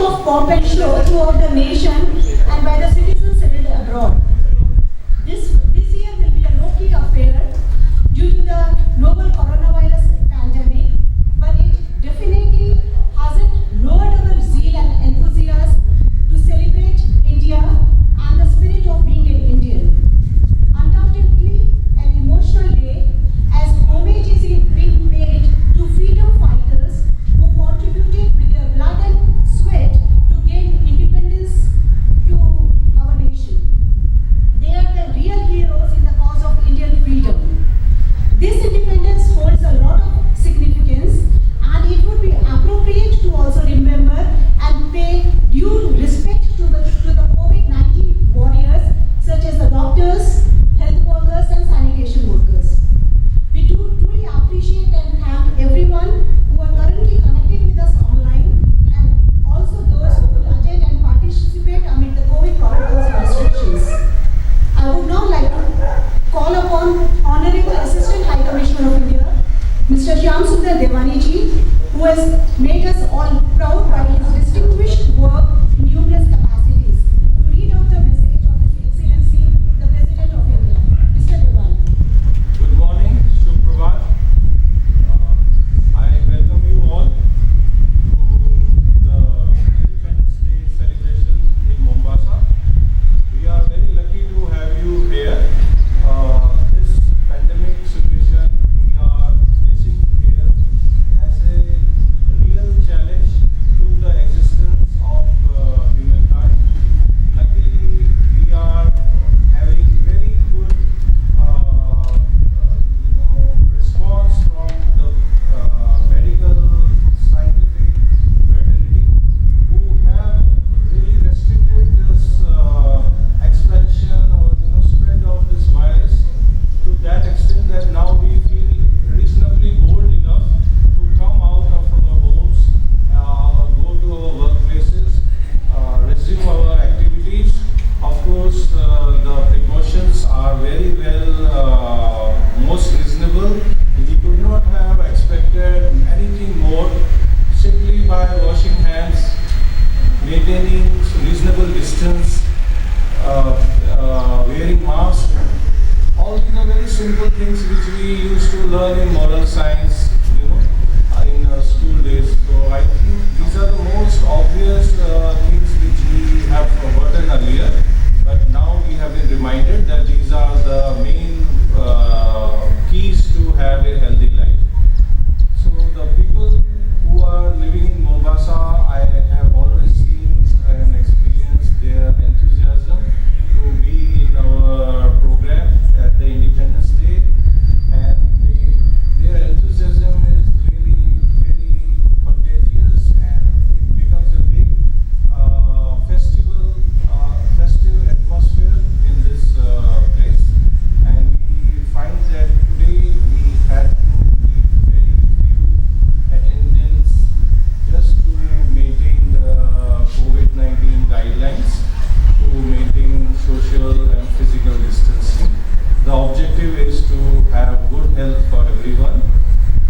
of pomp and show throughout the nation and by the citizens settled abroad. This year will be a low-key affair due to the novel coronavirus pandemic, but it definitely hasn't lowered our zeal and enthusiasm to celebrate India and the spirit of being an Indian. Undoubtedly, an emotional day as homage is being paid to freedom fighters who contributed with their blood and sweat to gain independence to our nation. They are the real heroes in the cause of Indian freedom. This independence holds a lot of significance, and it would be appropriate to also remember and pay due respect to the COVID-19 warriors such as the doctors, health workers and sanitation workers. We do truly appreciate and thank everyone who are currently connected with us online and also those who could attend and participate amid the COVID protocols and restrictions. I would now like to call upon Honorable Assistant High Commissioner of India, Mr. Shyam Sundar Devani ji, who has made us all proud by his distinguished work in numerous capacities, to read out the message of His Excellency, the President of India. Mr. Devani. Good morning, Shubh I welcome you all to the Independence Day celebration in Mombasa. We are very lucky to have you here. This pandemic situation we are facing here as a real challenge to the existence of humankind. Luckily, we are having very good response from the medical scientific fraternity who have really restricted this expansion or spread of this virus to that extent that now we feel reasonably bold enough to come out of our homes, go to our workplaces, resume our activities. Of course, the precautions are very well, most reasonable. We could not have expected anything more simply by washing hands, maintaining reasonable distance, wearing masks. All these are very simple things which we used to learn in moral science, in school days. So I think these are the most obvious things which we have forgotten earlier, but now we have been reminded that these are the main keys to have a healthy life. So the people who are living in Mombasa, I have always seen and experienced their enthusiasm to be in our program at the Independence Day, and their enthusiasm is really very contagious, and it becomes a big festive atmosphere in this place. And we find that today we had to keep very few attendance just to maintain the COVID-19 guidelines, to maintain social and physical distancing. The objective is to have good health for everyone.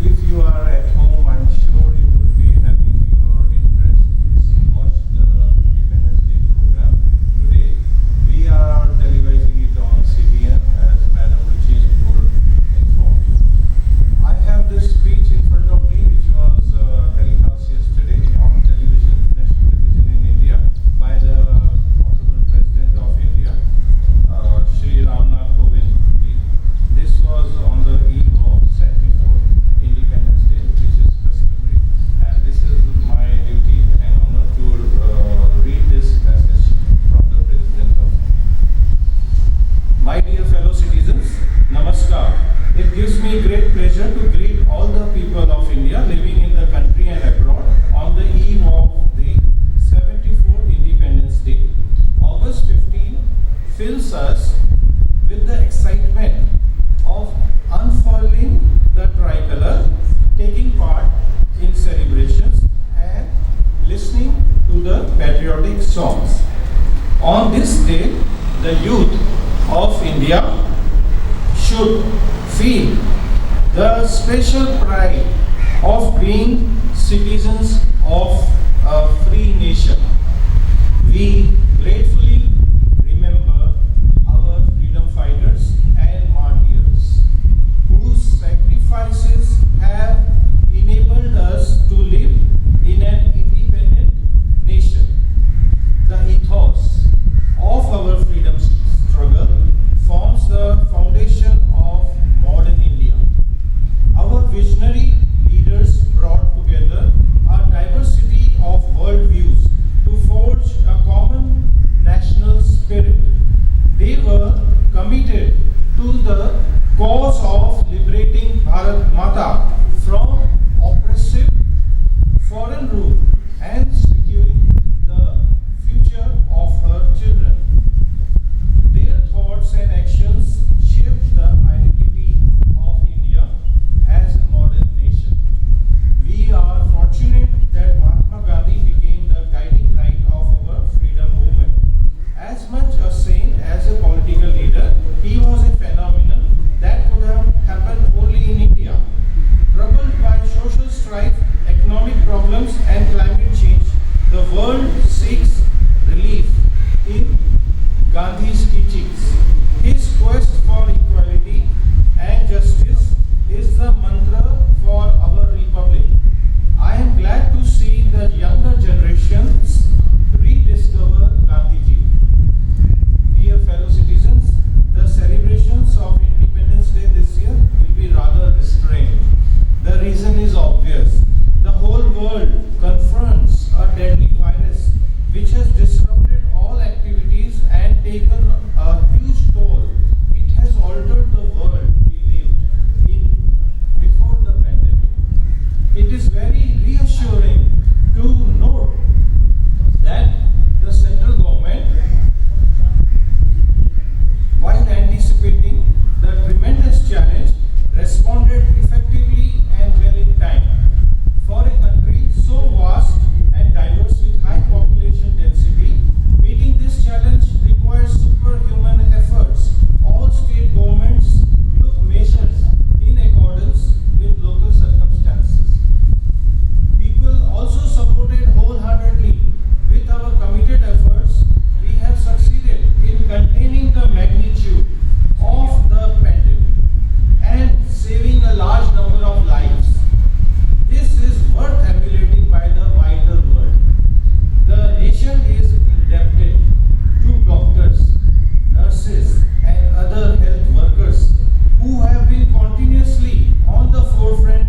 If you are at home, I'm sure you would be having your interest to watch the Independence Day program. Today, we are televising it on CBN, as Madam Ruchi would inform you. I have this speech in front of me, which was telecast yesterday on television, national television in India, by the Honorable President of India, Shri Ramnath Kovind ji. This was on the eve of 74th Independence Day, which is customary, and this is my duty and honor to read this message from the President of India. My dear fellow citizens, Namaskar. It gives me great pleasure to greet all the people of India living in the country and abroad on the eve of the 74th Independence Day. August 15 fills us with the excitement of unfurling the tricolor, taking part in celebrations and listening to the patriotic songs. On this day, the youth of India should feel the special pride of being citizens of a free nation. We gratefully remember our freedom fighters and martyrs whose sacrifices have enabled us to live in an independent nation. The ethos of our freedom struggle forms the foundation of modern India. Our visionary leaders brought together a diversity of worldviews to forge a common national spirit. They were committed to the cause of liberating Bharat Mata from oppressive foreign rule and securing the future of her children. Their thoughts and actions shaped the identity of India as a modern nation. We are fortunate that Mahatma Gandhi became the guiding light of our freedom movement. As much a saint as a political leader, he was a phenomenon that could have happened only in India. Troubled by social strife, economic problems, and climate change, the world seeks relief in Gandhi's teachings. His quest for equality and justice is the mantra for our republic. I am glad to see the younger generations rediscover Gandhiji. Dear fellow citizens, the celebrations of Independence Day this year will be rather restrained. The reason is obvious. The whole world confronts a deadly virus which has disrupted all activities and taken a huge toll. It has altered the world we lived in before the pandemic. It is very reassuring to note that the central government, while anticipating the tremendous challenge, responded effectively and well in time. For a country so vast and diverse with high population density, meeting this challenge requires superhuman efforts. All state governments took measures in accordance with local circumstances. People also supported wholeheartedly. With our committed efforts, we have succeeded in containing the magnitude of the pandemic and saving a large number of lives. This is worth emulating by the wider world. The nation is indebted to doctors, nurses, and other health workers who have been continuously on the forefront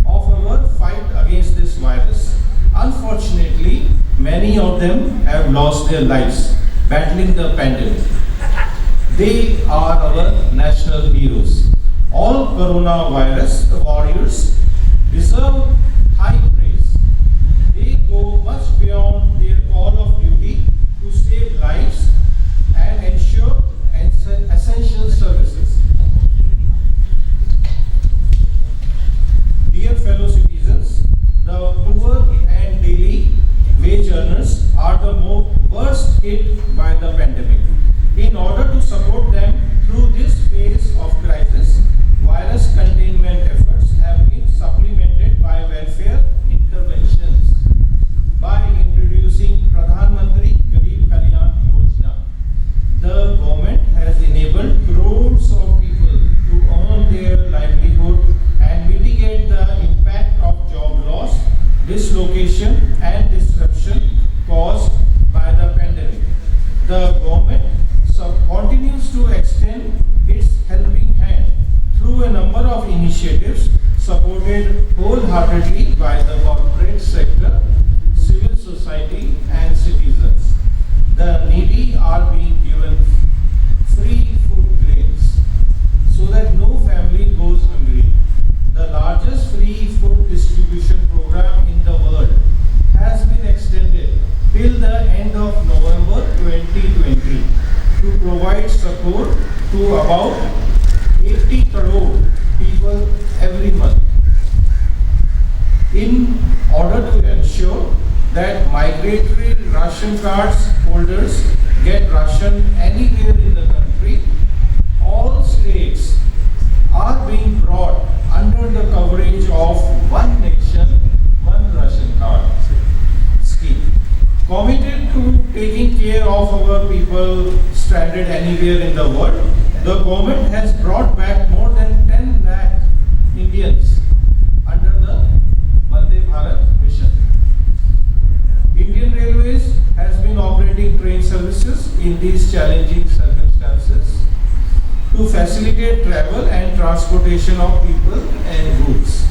of our fight against this virus. Unfortunately, many of them have lost their lives battling the pandemic. They are our national heroes. All coronavirus warriors deserve high praise. They go much beyond their call of duty to save lives and ensure essential services. Dear fellow citizens, the poor and daily wage earners are the worst hit by the pandemic. In order to support them through this phase of crisis, virus containment efforts have been supplemented by welfare interventions. By introducing Pradhan Mantri Garib Kalyan Yojana, the government has enabled crores of people to earn their livelihood and mitigate the impact of job loss, dislocation, and disruption caused by the pandemic. The government continues to extend its helping hand through a number of initiatives supported wholeheartedly by the corporate sector, civil society, and citizens. The needy are being given free food grains so that no family goes hungry. The largest free food distribution program in the world has been extended till the end of November 2020 to provide support to about 80 crore people every month. In order to ensure that migratory ration cards holders get ration anywhere in the country, all states are being brought under the coverage of One Nation, One Ration Card scheme. people stranded anywhere in the world, the government has brought back more than 10 lakh Indians under the Vande Bharat mission. Indian Railways has been operating train services in these challenging circumstances to facilitate travel and transportation of people and goods.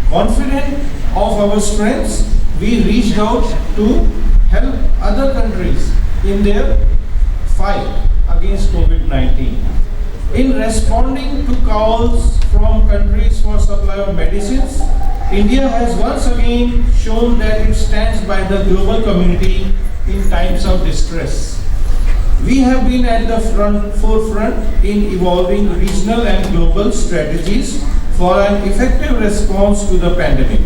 Confident of our strengths, we reached out to help other countries in their fight against COVID-19. In responding to calls from countries for supply of medicines, India has once again shown that it stands by the global community in times of distress. We have been at the forefront in evolving regional and global strategies for an effective response to the pandemic.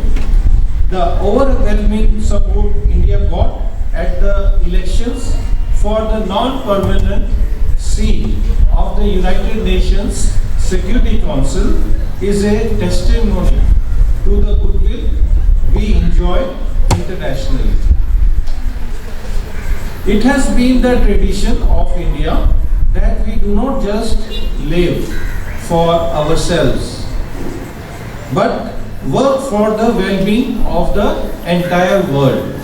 The overwhelming support India got at the elections for the non-permanent seat of the United Nations Security Council is a testimony to the goodwill we enjoy internationally. It has been the tradition of India that we do not just live for ourselves, but work for the well-being of the entire world.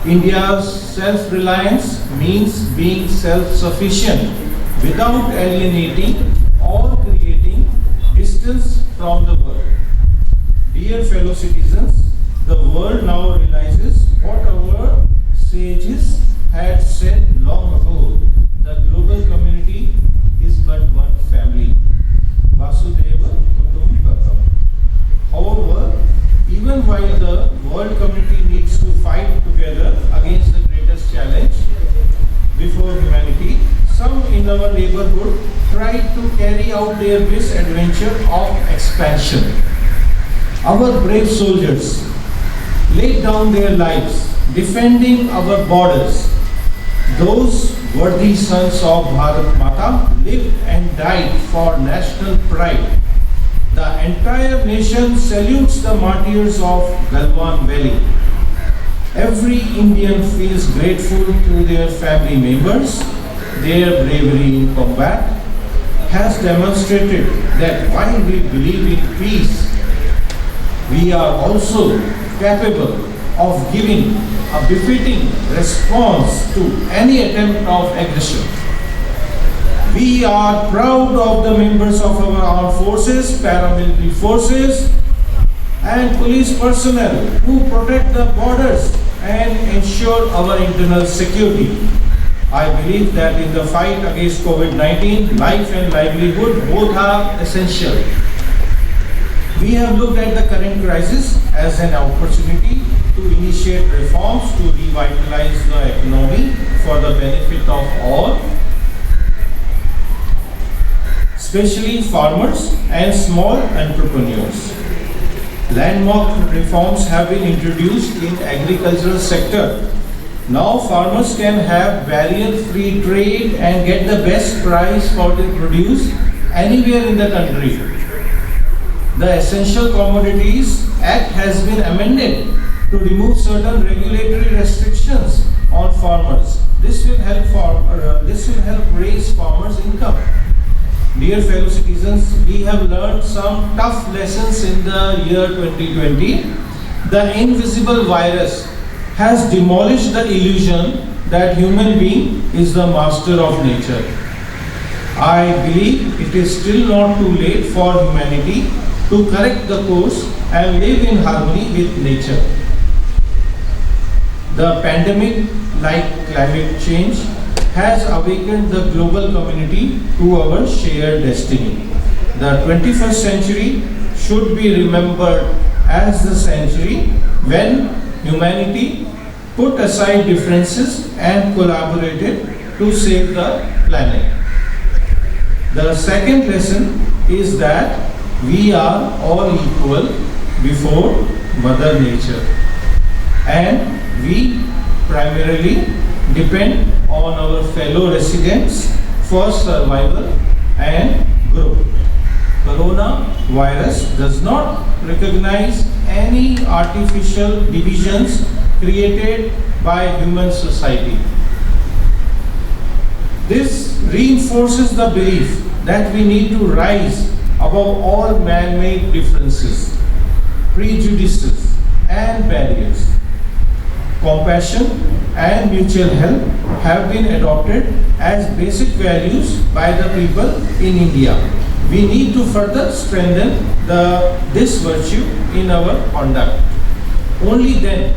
India's self-reliance means being self-sufficient without alienating or creating distance from the world. Dear fellow citizens, the world now realizes what our sages had said long ago. The global community is but one family. Vasudeva Kutumbakam. However, even while the world community needs to fight together against the greatest challenge before humanity, some in our neighborhood tried to carry out their misadventure of expansion. Our brave soldiers laid down their lives defending our borders. Those worthy sons of Bharat Mata lived and died for national pride. The entire nation salutes the martyrs of Galwan Valley. Every Indian feels grateful to their family members. Their bravery in combat has demonstrated that while we believe in peace, we are also capable of giving a befitting response to any attempt of aggression. We are proud of the members of our armed forces, paramilitary forces, and police personnel who protect the borders and ensure our internal security. I believe that in the fight against COVID-19, life and livelihood both are essential. We have looked at the current crisis as an opportunity to initiate reforms to revitalize the economy for the benefit of all, especially farmers and small entrepreneurs. Landmark reforms have been introduced in agricultural sector. Now farmers can have barrier-free trade and get the best price for their produce anywhere in the country. The Essential Commodities Act has been amended to remove certain regulatory restrictions on farmers. This will help raise farmers' income. Dear fellow citizens, we have learned some tough lessons in the year 2020. The invisible virus has demolished the illusion that human being is the master of nature. I believe it is still not too late for humanity to correct the course and live in harmony with nature. The pandemic, like climate change, has awakened the global community to our shared destiny. The 21st century should be remembered as the century when humanity put aside differences and collaborated to save the planet. The second lesson is that we are all equal before Mother Nature, and we primarily depend on our fellow residents for survival and growth. Coronavirus does not recognize any artificial divisions created by human society. This reinforces the belief that we need to rise above all man-made differences, prejudices, and barriers. Compassion and mutual help have been adopted as basic values by the people in India. We need to further strengthen this virtue in our conduct. Only then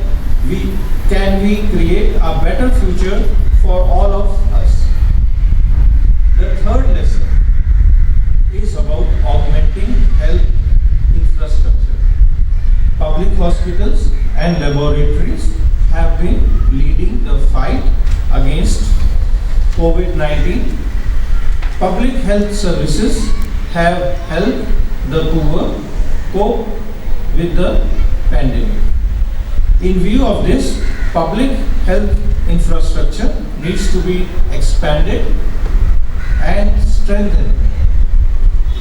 can we create a better future for all of us. The third lesson is about augmenting health infrastructure. Public hospitals and laboratories have been leading the fight against COVID-19. Public health services have helped the poor cope with the pandemic. In view of this, public health infrastructure needs to be expanded and strengthened.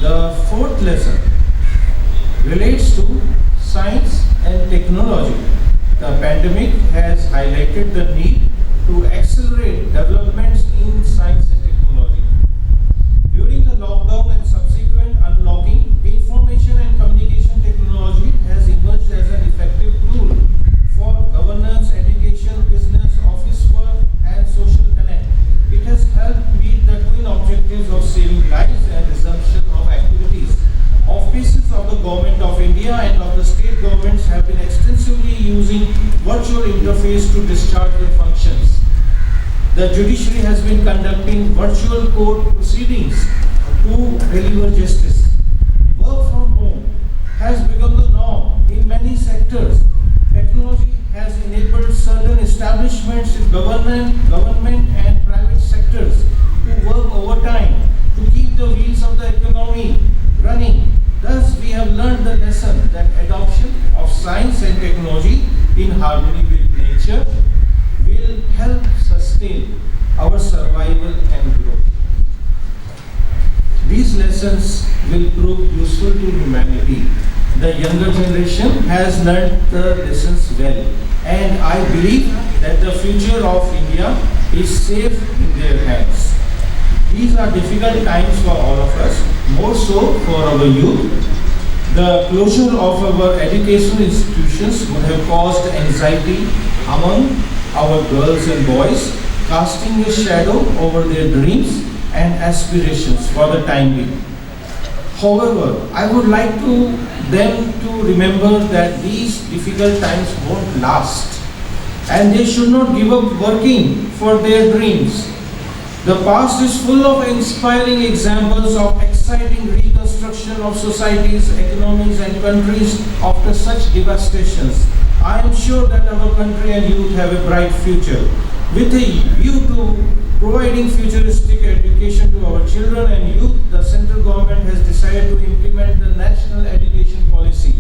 The fourth lesson relates to science and technology. The pandemic has highlighted the need to accelerate developments in science and technology. During the lockdown and subsequent unlocking, information and communication technology has emerged as an effective tool for governance, education, business, office work, and social connect. It has helped meet the twin objectives of saving lives and resumption of activities. Offices of the Government of India and of the state governments have been extensively using virtual interface to discharge their functions. The judiciary has been conducting virtual court proceedings to deliver justice. Work from home has become the norm in many sectors. Technology has enabled certain establishments in government and private sectors to work overtime to keep the wheels of the economy running. Thus, we have learned the lesson that adoption of science and technology in harmony with nature will help sustain our survival and growth. These lessons will prove useful to humanity. The younger generation has learned the lessons well, and I believe that the future of India is safe in their hands. These are difficult times for all of us, more so for our youth. The closure of our educational institutions would have caused anxiety among our girls and boys, casting a shadow over their dreams and aspirations for the time being. However, I would like them to remember that these difficult times won't last, and they should not give up working for their dreams. The past is full of inspiring examples of exciting reconstruction of societies, economies, and countries after such devastations. I am sure that our country and youth have a bright future. With a view to providing futuristic education to our children and youth, the central government has decided to implement the National Education Policy.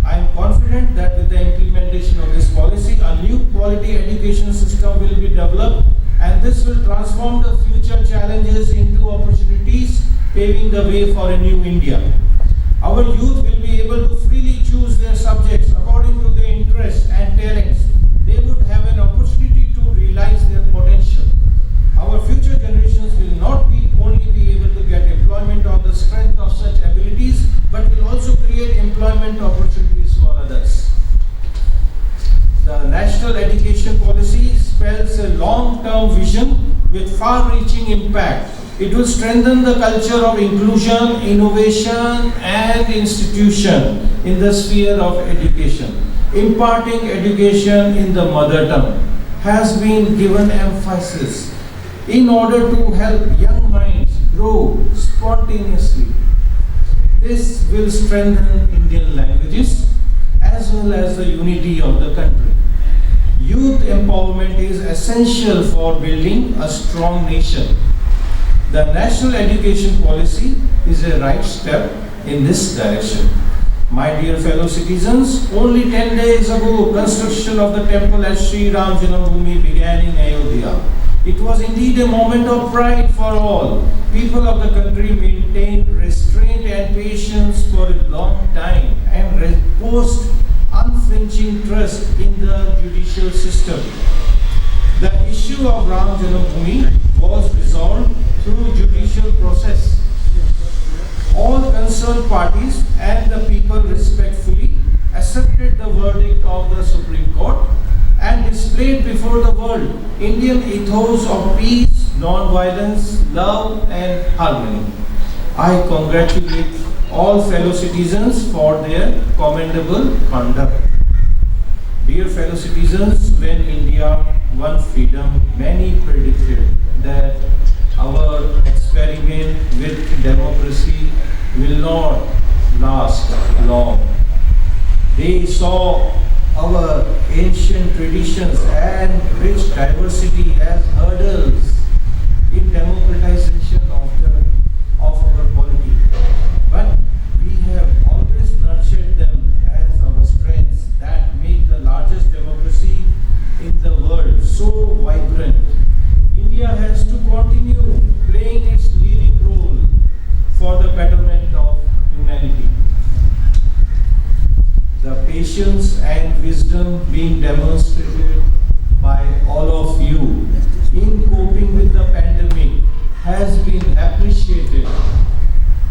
I am confident that with the implementation of this policy, a new quality education system will be developed, and this will transform the future challenges into opportunities, paving the way for a new India. Our youth will be able to freely choose their subjects according to their interests and talents. They would have an opportunity to realize their potential. Our future generations will not only be able to get employment on the strength of such abilities, but will also create employment opportunities for others. The National Education Policy spells a long-term vision with far-reaching impact. It will strengthen the culture of inclusion, innovation, and institution in the sphere of education. Imparting education in the mother tongue has been given emphasis in order to help young minds grow spontaneously. This will strengthen Indian languages as well as the unity of the country. Youth empowerment is essential for building a strong nation. The National Education Policy is a right step in this direction. My dear fellow citizens, only 10 days ago, construction of the temple at Sri Ram Janambhoomi began in Ayodhya. It was indeed a moment of pride for all. People of the country maintained restraint and patience for a long time and reposed unflinching trust in the judicial system. The issue of Ram Janambhoomi was resolved concerned parties and the people respectfully accepted the verdict of the Supreme Court and displayed before the world Indian ethos of peace, non-violence, love and harmony. I congratulate all fellow citizens for their commendable conduct. Dear fellow citizens, when India won freedom, many predicted that our experiment with democracy will not last long. They saw our ancient traditions and rich diversity as hurdles in democratization of our polity. But we have always nurtured them as our strengths that make the largest democracy in the world so vibrant. India has to continue playing its leading role for the betterment of humanity. The patience and wisdom being demonstrated by all of you in coping with the pandemic has been appreciated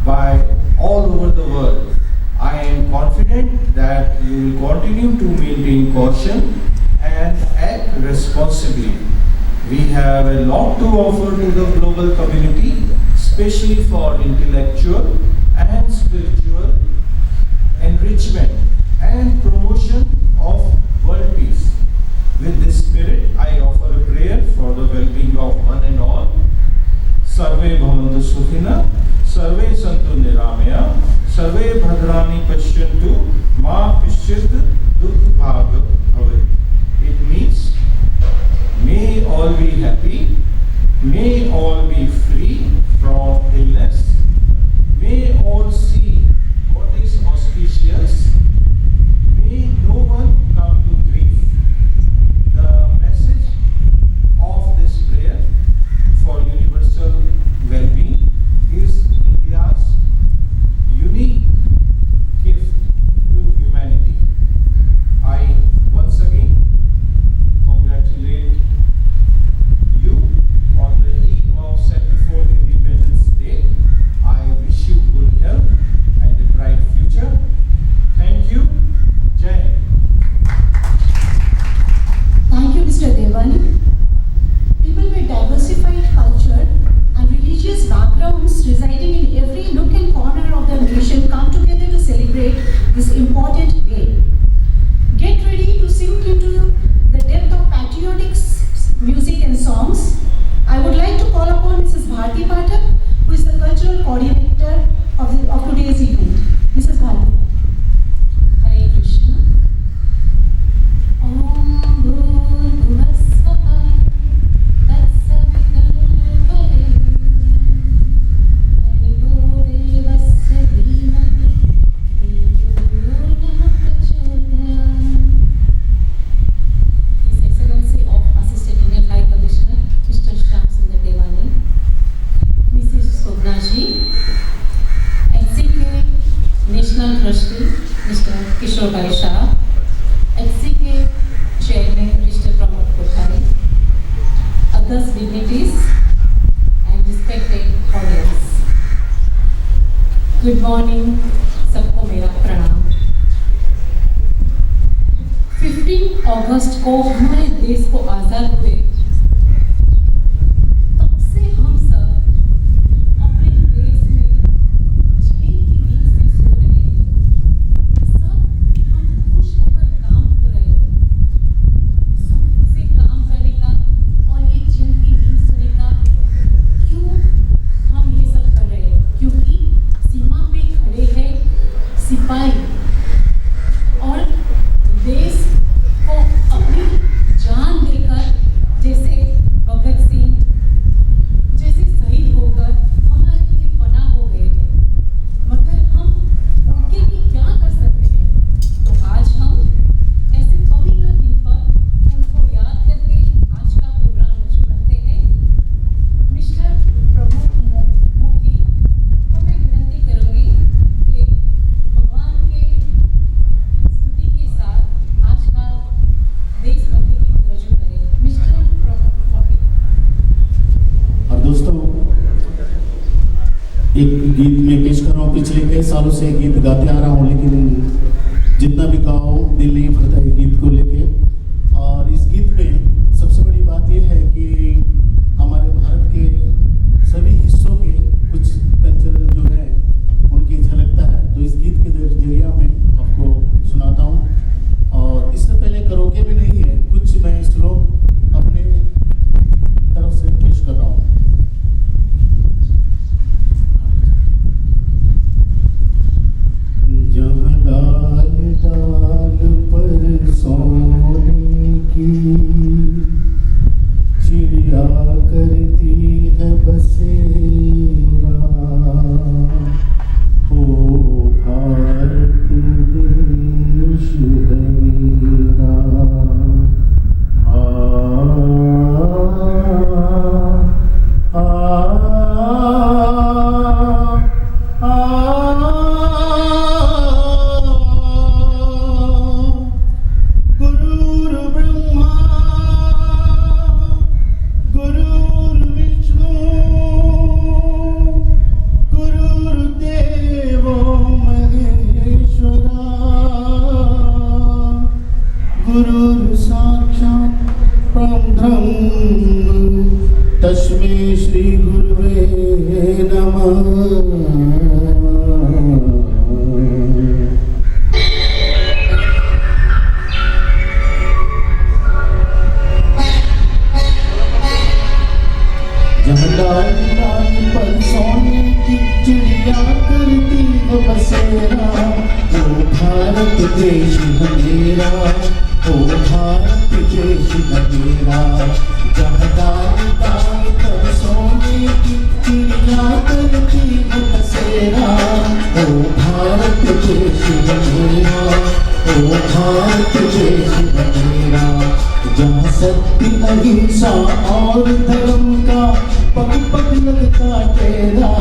by all over the world. I am confident that you will continue to maintain caution and act responsibly. We have a lot to offer to the global community, especially for intellectual and spiritual enrichment and promotion of world peace. With this spirit, I offer a prayer for the well-being of one and all. Sarve bhavantu sukhina, sarve santu niramaya, sarve bhadrani pashyantu, ma kashchit dukh bhag bhavet. It means, may all be happy, may all be free from illness, may all see what is auspicious, may no one come to grief. The message of this prayer for universal well-being is India's unique gift to humanity. I once again congratulate you on the eve of 74th Independence Day. I wish you good health and a bright future. Thank you. Jai Hind. Thank you, Mr. Devani. People with diversified culture and religious backgrounds residing in every nook and corner of the nation come together to celebrate this important day. Get ready to sink into the depth of patriotic music and songs. I would like to call upon Mrs. Bharti Pathak, who is the cultural coordinator of today's event. Mrs. Bharti. Hare Krishna. Om Bhurbhuvah Swaha Tatsavitarvarenyam Bhargo Devasya Dhimahi Dhiyo Yona Prachodayam. His Excellency of Assistant Indian High Commissioner, Mr. Shyam Sundar Devani, Mrs. Shobnaji, XCK National Trustee, Mr. Kishore Bhai Shah, XCK Chairman, Mr. Pramod Kothari, others dignitaries and respected audience. Good morning, सबको मेरा प्रणाम। 15 अगस्त को हमारे देश को आज़ाद हुए, तब से हम सब अपने देश में चैन की नींद से सो रहे हैं। सब हम खुश होकर काम कर रहे हैं, सुख से काम करने का और ये चैन की नींद सोने का। क्यों हम ये सब कर रहे हैं? क्योंकि सीमा पे खड़े हैं सिपाही और देश को अपनी जान देकर गीत में पेश कर रहा हूँ। पिछले कई सालों से गीत गाते आ रहा हूँ, लेकिन जितना भी गाओ दिल नहीं भरता है गीत को लेके। और इस गीत में सबसे बड़ी बात यह है कि हमारे भारत के सभी हिस्सों के कुछ कल्चर जो है उनकी झलकता है, तो इस गीत के जरिए मैं आपको सुनाता हूँ। और इससे पहले करोके भी नहीं है, कुछ मैं श्लोक अपने तरफ से पेश कर रहा हूँ। जहाँ डाल डाल पर सोने की चिड़िया करती है बसेरा, ओ भारत देश है मेरा। गुरुर् साक्षात् परब्रह्म तस्मै श्री गुरुवे नमः। जहाँ डाल डाल पर सोने की चिड़िया करती है बसेरा, ओ भारत देश है मेरा, ओ भारत देश है मेरा। जहाँ डाल डाल पर सोने की चिड़िया करती है बसेरा, ओ भारत देश है मेरा, ओ भारत देश है मेरा। जहाँ सत्य अहिंसा और धर्म का पग पग लगता तेरा,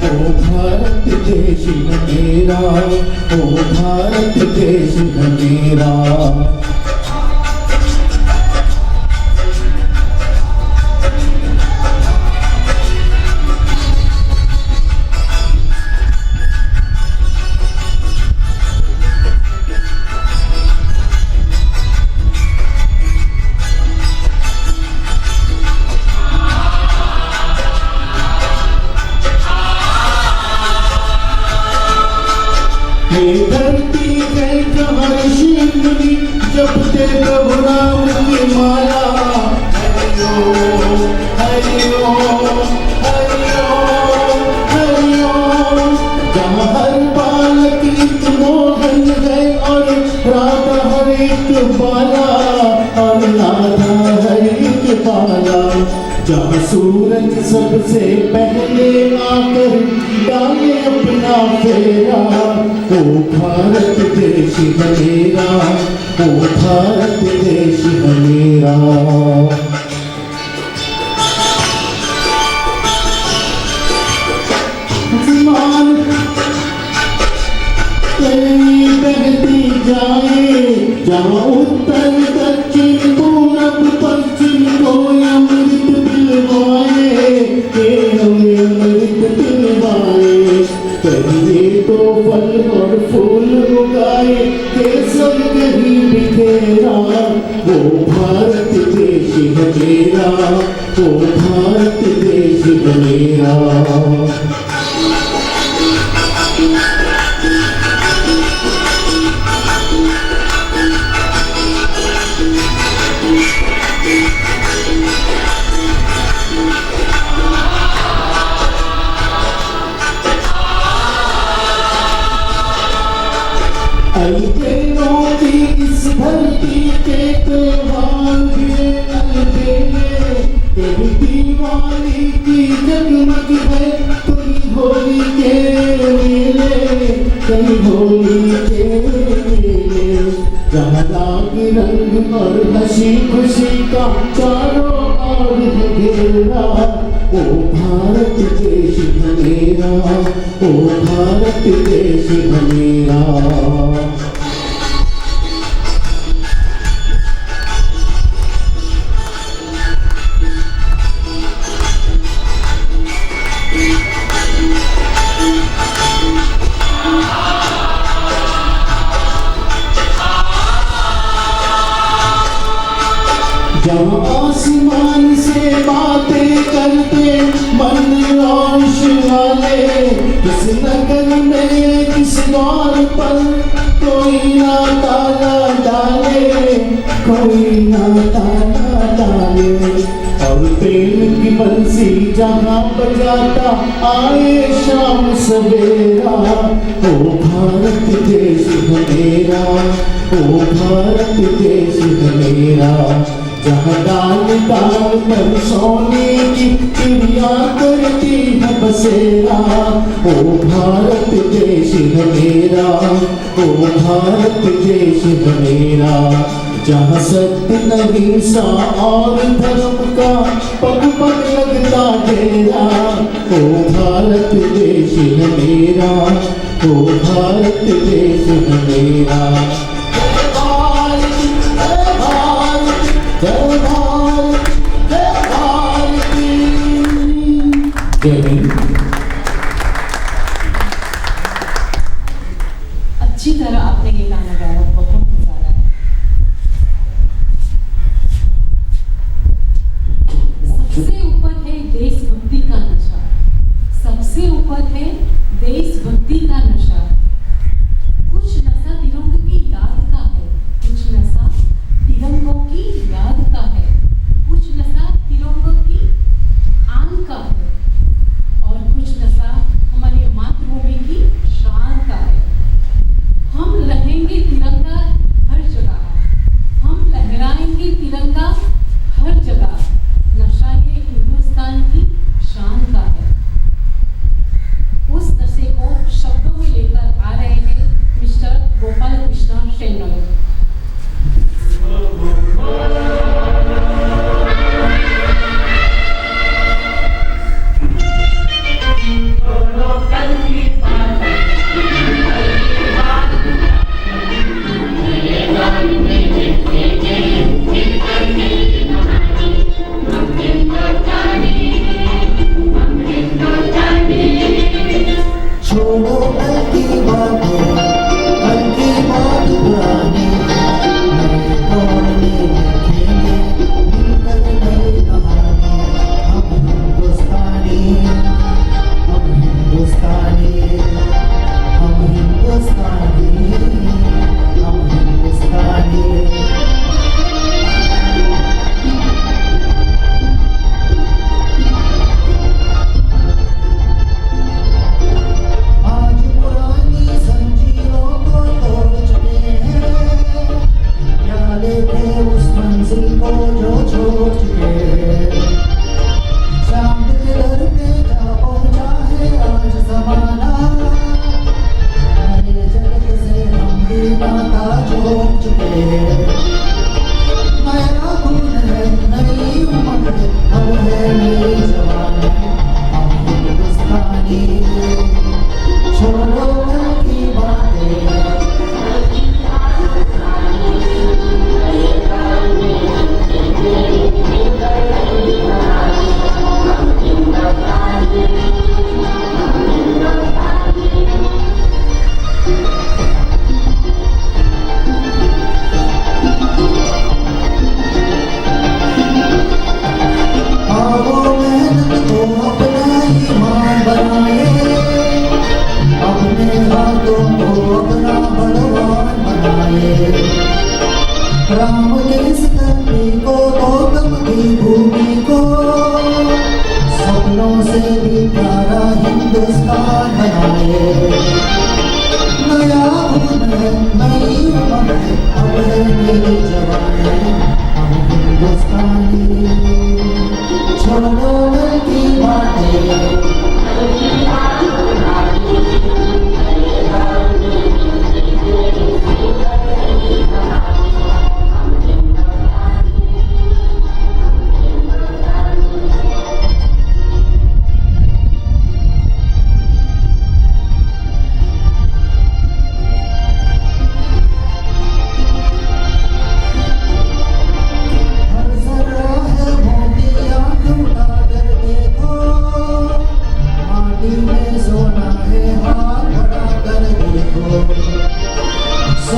ओ भारत देश है मेरा, ओ भारत देश है मेरा। ये धरती है जहाँ ऋषि मुनि जपते प्रभु नाम की माला। हरि ओम हरि ओम हरि ओम हरि ओम। जहाँ हर बालक एक मोहन है और राधा हर एक बाला, और राधा हर एक बाला। जहाँ सूरज सबसे पहले आकर डाले अपना फेरा, ओ भारत देश है मेरा, ओ भारत देश है मेरा। तेरी बहती जाए जहाँ उत्तर दक्षिण पूरब पश्चिम को अमृत पिलवाए, के हमें अमृत पिलवाए। कहिए तो फल और फूल उगाए, के स्वर्ग ही बिखेरा, वो भारत देश है मेरा, वो भारत देश है मेरा। इस धरती के त्योहार भी अलबेले, कभी दिवाली की जगमग है, कोई होली के मेले, कहीं होली के मेले। जहाँ राग रंग और हंसी खुशी का चारों ओर है घेरा, ओ भारत देश है मेरा, ओ भारत देश है मेरा। जहाँ आसमान से बातें करते मन रोश वाले, किस नगर में किस द्वार पर कोई ना ताला डाले, कोई ना ताला डाले। और प्रेम की बंसी जहाँ बजाता आए शाम सवेरा, ओ भारत देश है मेरा, ओ भारत देश है मेरा। जहाँ डाल डाल पर सोने की चिड़िया करती है बसेरा, ओ भारत देश है मेरा, ओ भारत देश है मेरा। जहाँ सत्य अहिंसा और धर्म का पग पग लगता डेरा, ओ भारत देश है मेरा, ओ भारत देश है मेरा। जय भारत, जय भारत, जय भारत, जय भारत। जय हिंद। अच्छी तरह आपने ये गाना गाया, बहुत मजा आया। सबसे ऊपर है देशभक्ति का नशा, सबसे ऊपर है देशभक्ति का नशा। कुछ नशा तिरंगे की याद का है, कुछ नशा तिरंगों की याद का है, कुछ नशा तिरंगों की आन का है, और कुछ नशा हमारी मातृभूमि की शान का है। हम रहेंगे तिरंगा हर जगह, हम लहराएंगे तिरंगा हर जगह। नशा ये हिंदुस्तान की शान का है। उस नशे को शब्दों में लेकर आ रहे हैं मिस्टर गोपाल कृष्णा शेनॉय। छोड़ो कल की बातें, कल की बात पुरानी, नए दौर में लिखेंगे मिलकर नई कहानी। हम हिंदुस्तानी, हम हिंदुस्तानी, हम हिंदुस्तानी, हम हिंदुस्तानी। आज पुरानी जंजीरों को तोड़ चुके हैं, क्या लेके उस मंजिल को जो छोड़ चुके हैं। चांद के दर पे जा पहुंचा है आज जमाना, नए जगत से हम भी नाता जोड़ चुके हैं। नया खून है, नई उमंग है, अब है नई जवानी। हम हिंदुस्तानी, छोड़ो कल की बातें। ख्वाबों में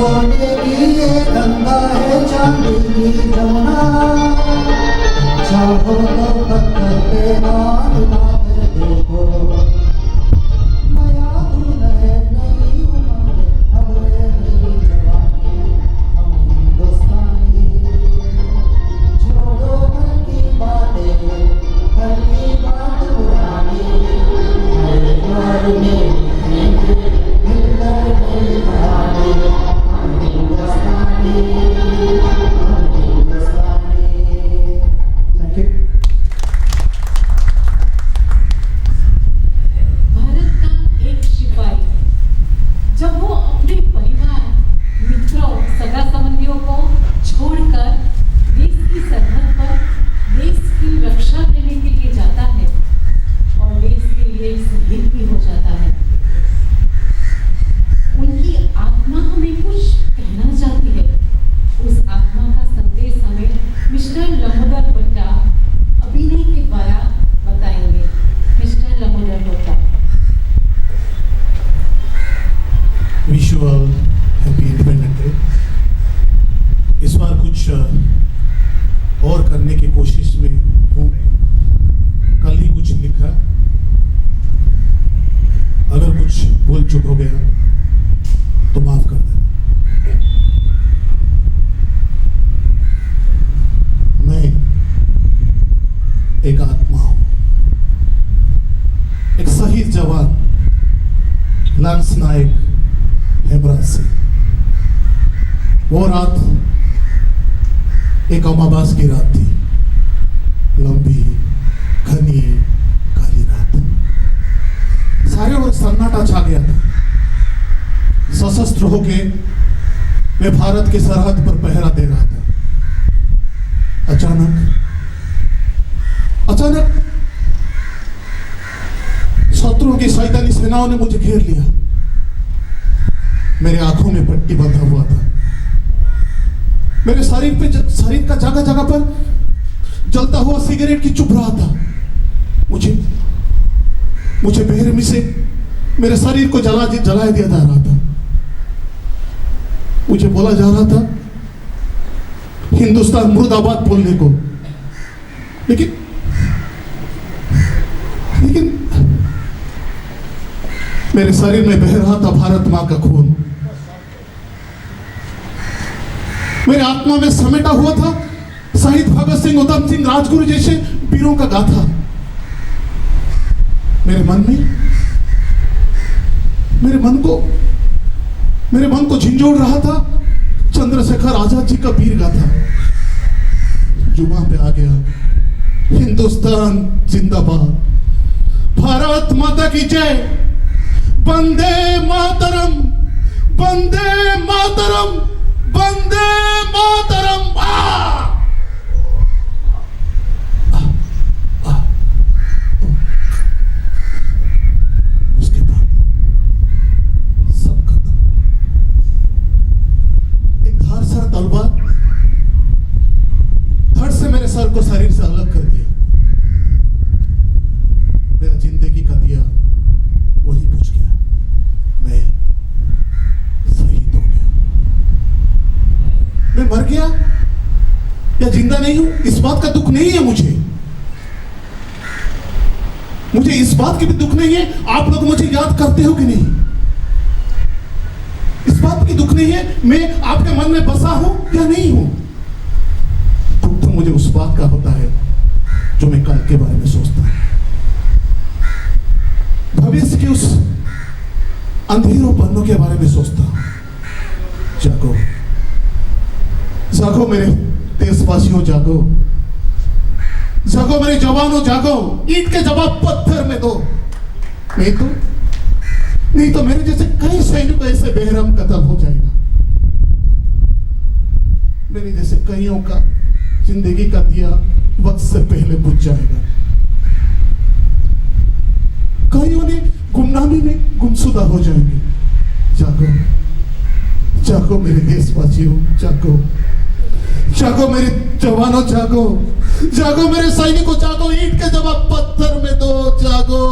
सोने की ये गंगा है चांदी की जमुना, चाहो तो पत्थर पे हाथ मार देखो, नया धुन है नई उमंग, अब है नई जवानी, हम हिंदुस्तानी। छोड़ो घर की बातें, घर की बात पुरानी, हर द्वार में मिलकर नई कहानी, हम हिंदुस्तानी, हम हिंदुस्तानी। Thank you. भारत का एक सिपाही जब वो अपने परिवार, मित्रों, सगा संबंधियों को छोड़कर देश की सरहद पर देश की रक्षा करने के लिए जाता है और देश के लिए शहीद भी हो जाता है, उनकी आत्मा हमें कुछ कहना चाहती है। उस आत्मा का संदेश हमें मिस्टर लंबोदर भट्टा अभिनय के द्वारा बताएंगे। मिस्टर लंबोदर भट्टा। Wish you all happy independence day. इस बार कुछ और करने की कोशिश में हूँ मैं। कल ही कुछ लिखा, अगर कुछ भूल चूक हो गया तो माफ कर देना। मैं एक आत्मा हूं, एक शहीद जवान लांस नायक हेमराज सिंह। वो रात एक अमावास की रात थी, लंबी घनी काली रात। सारे ओर सन्नाटा छा गया था। सशस्त्र होके मैं भारत की सरहद पर पहरा दे रहा था। अचानक शत्रुओं की शैतानी सेनाओं ने मुझे घेर लिया। मेरे आंखों में पट्टी बंधा हुआ था। मेरे शरीर का जगह जगह पर जलता हुआ सिगरेट की चुभ रहा था। मुझे बेरहमी से मेरे शरीर को जलाए दिया जा रहा था। मुझे बोला जा रहा था हिंदुस्तान मुर्दाबाद बोलने को, लेकिन मेरे शरीर में बह रहा था भारत मां का खून। मेरे आत्मा में समेटा हुआ था शहीद भगत सिंह, उधम सिंह, राजगुरु जैसे वीरों का गाथा। मेरे मन को झिंझोड़ रहा था चंद्रशेखर आजाद जी का वीर गाथा। जुमा पे आ गया, हिंदुस्तान जिंदाबाद, भारत माता की जय, वंदे मातरम, वंदे मातरम, वंदे मातरम। उसके बाद सब खत्म। एक धारदार तलवार धड़ से मेरे सर को शरीर से अलग कर दिया। मेरा जिंदगी का दिया वही बुझ गया। मैं शहीद हो गया। मैं मर गया या जिंदा नहीं हूं, इस बात का दुख नहीं है मुझे इस बात की भी दुख नहीं है आप लोग मुझे याद करते हो कि नहीं। इस बात की दुख नहीं है मैं आपके मन में बसा हूं या नहीं हूं। दुख तो मुझे उस बात का होता है जो मैं कल के बारे में सोचता हूं, भविष्य के उस अंधेरों पन्नों के बारे में सोचता हूं। जागो जागो मेरे देशवासियों, जागो जागो मेरे जवानों, जागो। ईंट के जवाब पत्थर में दो, नहीं तो मेरे जैसे कई सैनिक ऐसे बेरहम कत्ल हो जाएगा। मेरे जैसे कईयों का जिंदगी का दिया वक्त से पहले बुझ जाएगा। कईयों ने गुमनामी में गुमशुदा हो जाएंगे। जागो जागो मेरे देशवासियों, जागो जागो मेरे जवानों, जागो जागो मेरे सैनिकों, जागो। ईंट के जवाब पत्थर में दो, जागो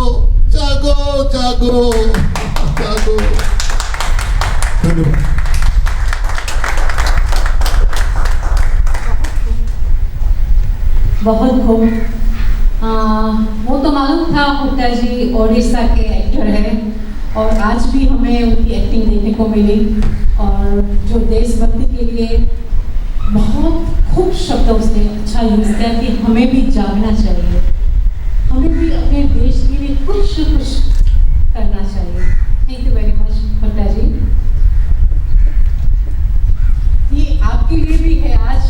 जागो जागो जागो। धन्यवाद। बहुत खूब। वो तो मालूम था हुड्डा जी ओडिशा के एक्टर हैं और आज भी हमें उनकी एक्टिंग देखने को मिली और जो देशभक्ति के लिए बहुत खूब शब्द उसने अच्छा यूज़ किया कि हमें भी जागना चाहिए, हमें भी अपने देश के लिए कुछ न कुछ करना चाहिए। Thank you very much Hooda ji. ये आपके लिए भी है आज।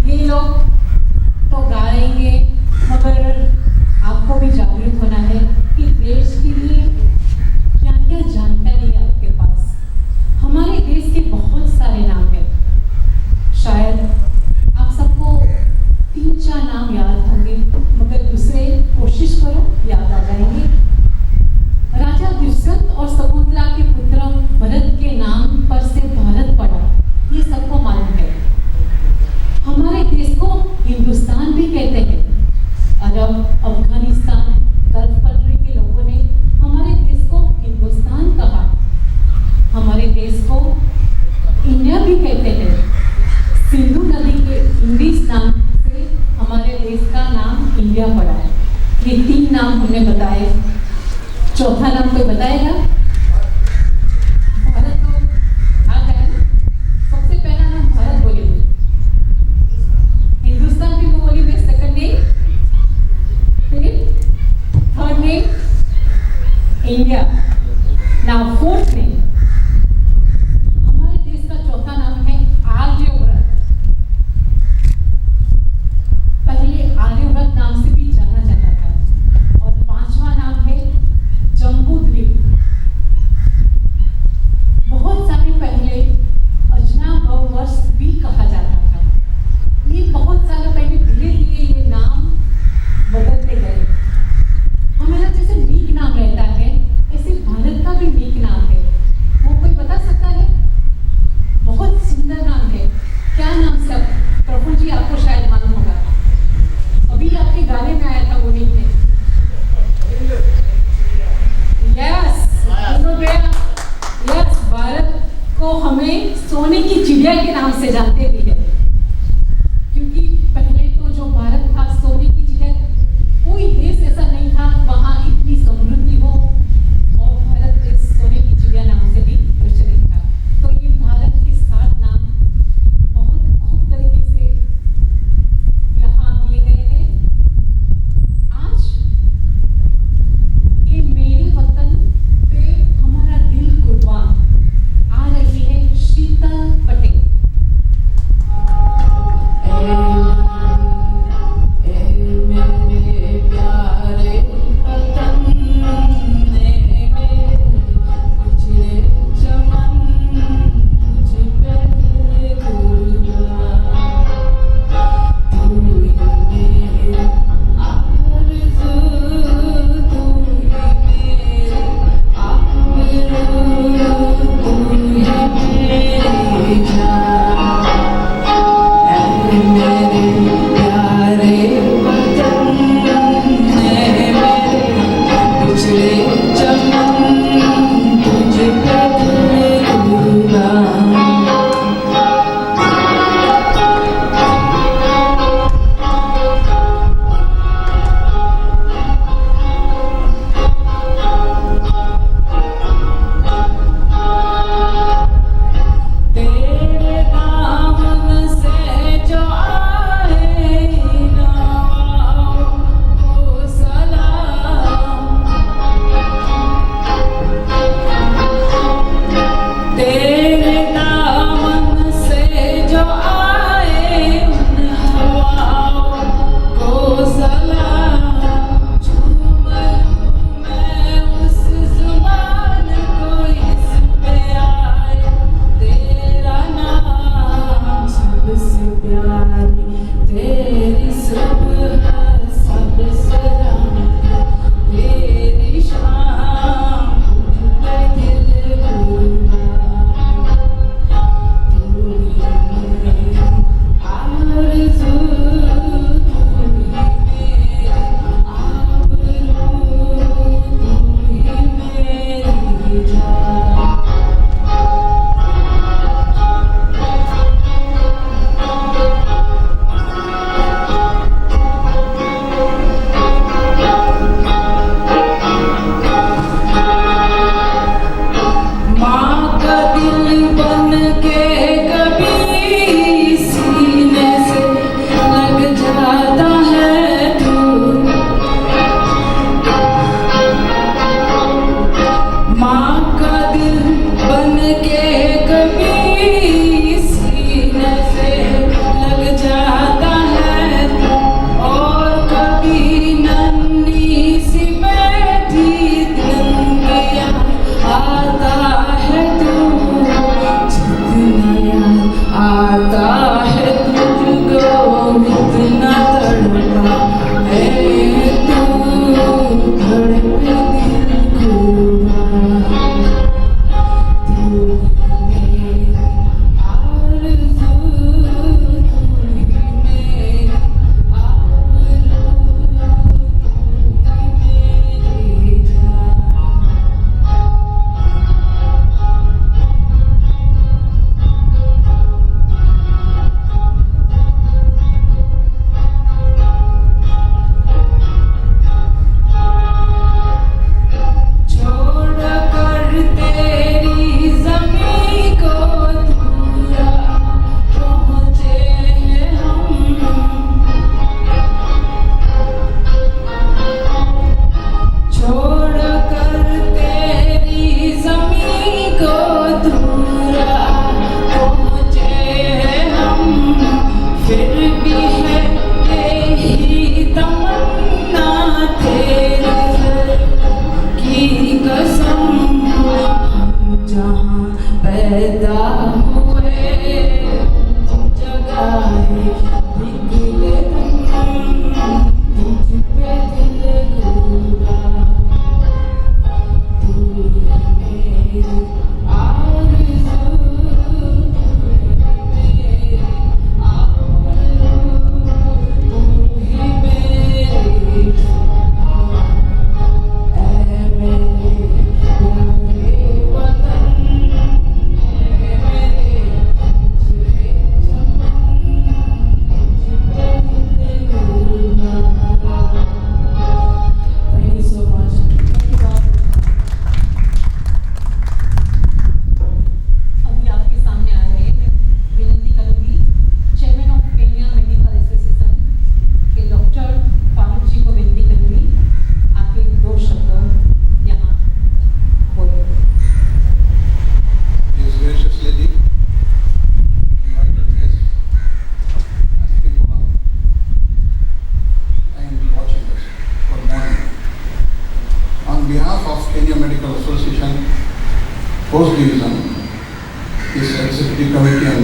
ये लोग तो गाएंगे मगर आपको भी जागरूक होना है कि देश के लिए क्या क्या जानकारी है आपके पास। हमारे देश के बहुत सारे नाम हैं, शायद आप सबको 3-4 नाम याद होंगे मगर दूसरे कोशिश करो याद आ जाएंगे। राजा दुष्यंत और शकुंतला के पुत्र भरत के नाम पर से भारत पड़ा, ये सबको मालूम है। हमारे देश को हिंदुस्तान भी कहते हैं। अरब, अफगानिस्तान, गल्फ कंट्री के लोगों ने हमारे देश को हिंदुस्तान कहा। हमारे देश को इंडिया भी कहते हैं। सिंधु नदी के इंग्लिश नाम से हमारे देश का नाम इंडिया पड़ा है। ये 3 नाम हमने बताए, चौथा नाम कोई बताएगा? भारत तो आ गया ना, सबसे पहला नाम भारत बोलेंगे, हिंदुस्तान भी बोली में सेकंड नेम, फिर third name India, now fourth name. हमारे देश का चौथा नाम है आर्यव्रत। पहले आर्यव्रत नाम से भी जाना जाता था और 5वां नाम है जम्बूद्वीप। बहुत समय पहले अजनाभव वर्ष भी कहा जाता था। ये बहुत सालों पहले धीरे धीरे ये नाम बदलते गए। हमारा जैसे नीक नाम रहता है ऐसे भारत का भी नीक नाम है। वो कोई बता सकता है? बहुत सुंदर नाम है। क्या नाम से? प्रफुल्ल जी आपको शायद मालूम होगा, अभी आपके गाने में आया था वो नीक ने। यस, यस, भारत को हमें सोने की चिड़िया के नाम से जानते भी है, क्योंकि पहले तो जो भारत था सोने की चिड़िया, कोई देश ऐसा नहीं था वहाँ इतनी समृद्धि हो और भारत देश सोने की चिड़िया नाम से भी प्रचलित था। तो ये भारत के 7 नाम बहुत खूब तरीके से यहाँ दिए गए हैं। आज ये मेरे वतन पे हमारा दिल कुर्बान आ रही है शीतल Patel.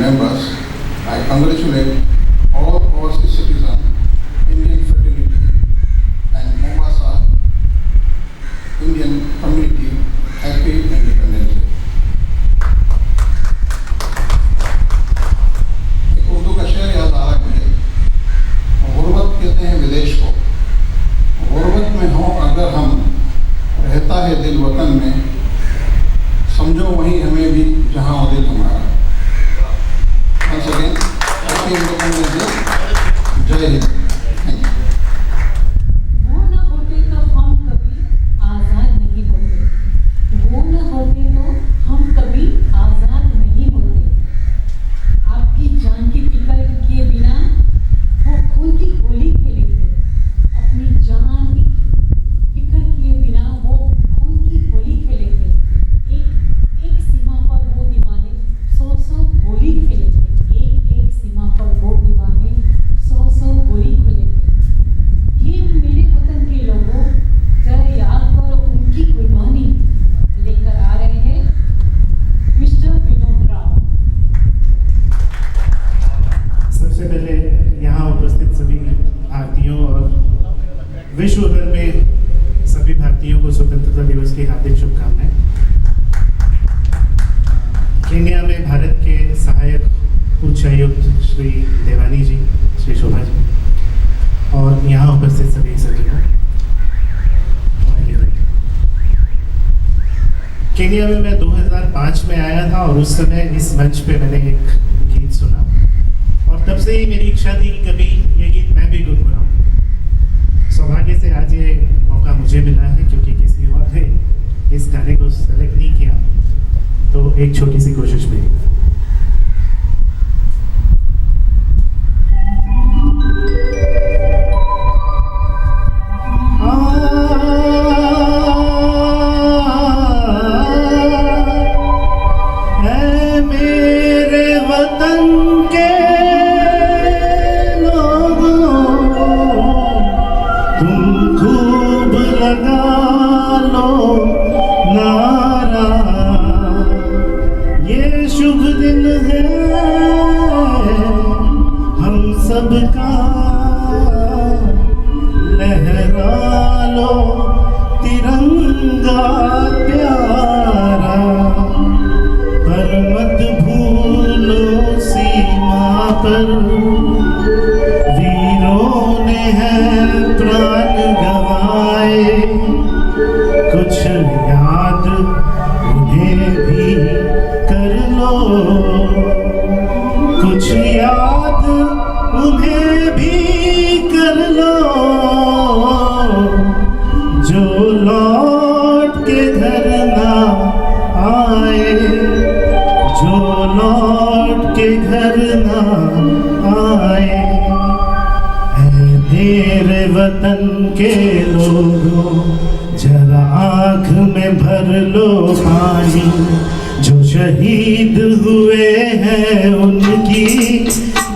members, I congratulate all overseas citizens, Indian fraternity, and Mombasa Indian community. Happy Independence Day. एक उर्दू का शेर याद आ रहा है मुझे, गुर्बत कहते हैं विदेश को, गुर्बत में हो अगर हम, रहता है दिल वतन में, समझो वहीं हमें भी जहाँ हो दिल हमारा। Once again, Happy Independence Day. जय हिंद। Thank you. वो न होते तो हम कभी आजाद नहीं होते। वो न होते तो हम कभी आजाद नहीं होते। आपकी जान की फिक्र किए बिना वो खून की गोली खेले थे। अपनी जान की फिक्र किए बिना वो खून की गोली खेले थे। एक सीमा पर वो दीवाने 100 गोली खेले थे। एक सीमा पर वो दीवाने 100 गोली खेले थे। ये मेरे वतन के लोगों, जरा याद करो उनकी कुर्बानी। लेकर आ रहे हैं मिस्टर विनोद राव। सबसे पहले यहाँ उपस्थित सभी भारतीयों और विश्व भर में सभी भारतीयों को स्वतंत्रता दिवस की हार्दिक शुभकामनाएं। केन्या में भारत के सहायक उच्चायुक्त श्री देवानी जी, श्री शोभा जी और यहाँ उपस्थित सभी सज्जनों। केन्या में मैं 2005 में आया था और उस समय इस मंच पे मैंने एक गीत सुना और तब से ही मेरी इच्छा थी कि कभी ये गीत मैं भी गुनगुनाऊं। सौभाग्य से आज ये मौका मुझे मिला है क्योंकि किसी और ने इस गाने को सेलेक्ट नहीं किया, तो एक छोटी सी कोशिश मेरी। मेरे वतन के लोगों, तुम खूब लगा लो नारा, ये शुभ दिन है हम सबका, लहरा लो तिरंगा प्यारा, पर मत भूलो सीमा पर वीरों ने है प्राण गवाए, कुछ याद उन्हें भी कर लो, कुछ याद उन्हें भी कर लो, जो लौट के घर ना आए, जो लौट के घर ना आए। ऐ मेरे वतन के लोगों, जरा आँख में भर लो पानी, जो शहीद हुए हैं उनकी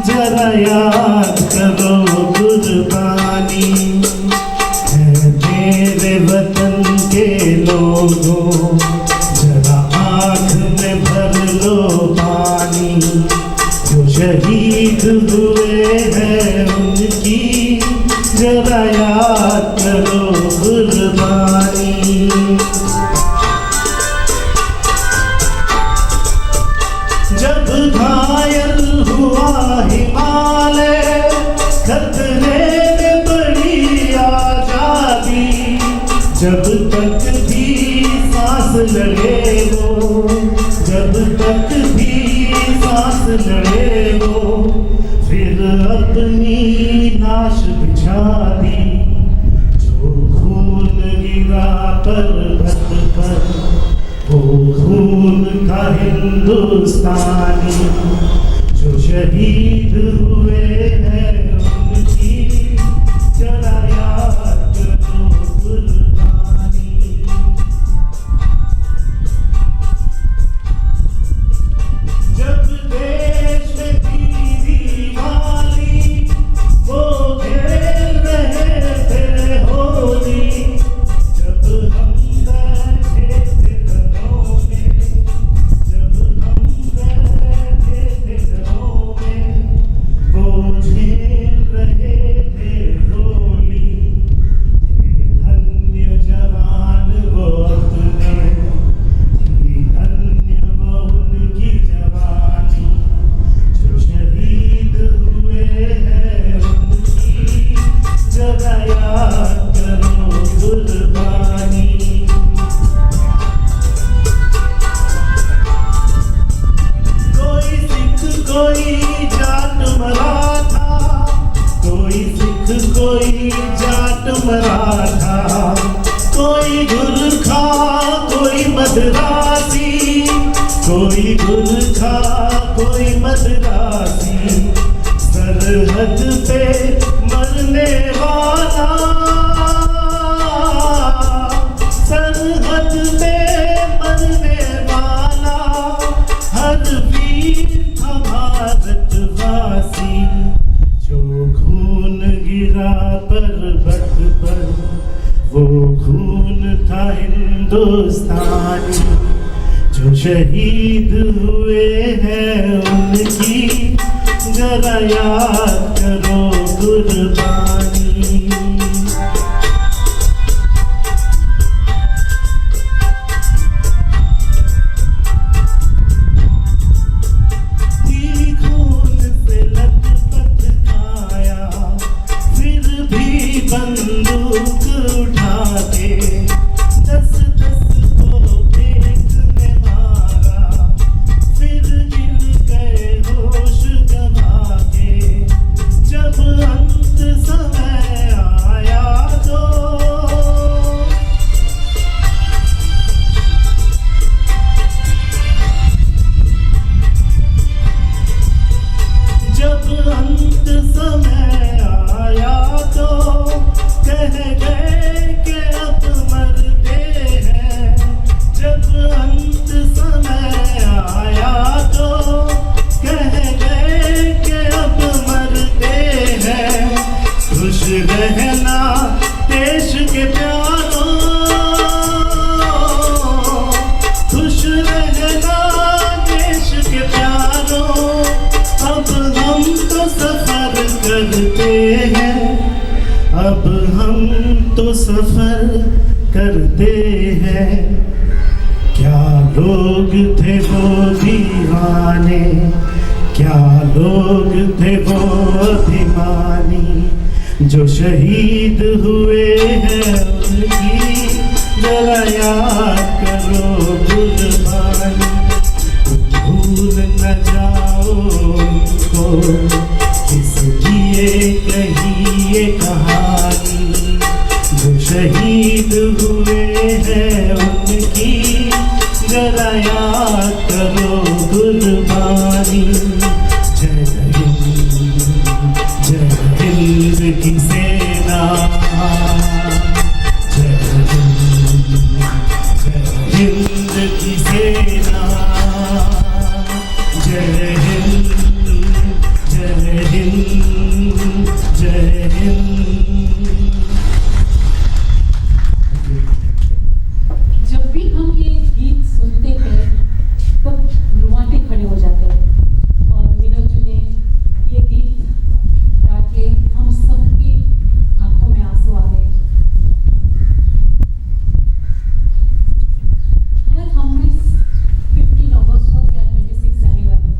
जरा याद करो कुर्बानी। ऐ मेरे वतन के लोगों, जरा आँख में भर लो पानी, जो शहीद हुए हैं उनकी जरा याद करो कुर्बानी। जब घायल हुआ हिमालय, खतरे में बड़ी आजादी, जब तक भी सांस लड़े वो, जब तक भी सांस लड़े वो, फिर अपनी लाश बिछा दी, जो खून गिरा पर्वत पर, वो खून था हिंदुस्तानी, जो शहीद हुए हैं उनकी जरा याद करो कुर्बानी। जब देश में थी दिवाली, वो खेल रहे थे होली, जब हम बैठे थे घरों में, जब हम बैठे थे कोई जाट मराठा, कोई सिख कोई जाट मराठा, कोई गुरखा कोई मद्रासी, कोई गुरखा कोई मद्रासी, सरहद पे मरने वाला, सरहद पे मरने वाला, हर वीर था भारतवासी। जो खून गिरा पर्वत पर वो खून था हिंदुस्तानी, जो शहीद हुए हैं उनकी जरा याद करो कुर्बानी। खून से लथपथ खाया फिर भी बंदूक उठा के, 10-10 को देखने मारा फिर गिर गए होश गवा के। जब अंत समय आया तो जब अंत समय आया तो कह गए कि अब मरते हैं। जब अंत समय आया तो कह गए कि अब मरते हैं। खुश रहना देश के प्यारों, खुश रहना देश के प्यारों, अब हम तो सफर करते हैं, अब हम तो सफर करते हैं। क्या लोग थे वो दीवाने, क्या लोग थे वो अभिमानी, जो शहीद हुए हैं उनकी जरा याद करो कुर्बानी। भूल न जाओ उनको, इसलिए कही ये कहानी, जो शहीद हुए हैं उनकी जरा याद करो कुर्बानी। जय हिंद की सेना, जय हिंद की सेना, जय हिंद, जय हिंद, जय हिंद। जब भी हम ये गीत सुनते हैं तब रुआंटे खड़े हो जाते हैं। और विनोद जी ने ये गीत गा के हम सबकी आंखों में आंसू आ गए। हर हमने 15 अगस्त हो या 26 जनवरी,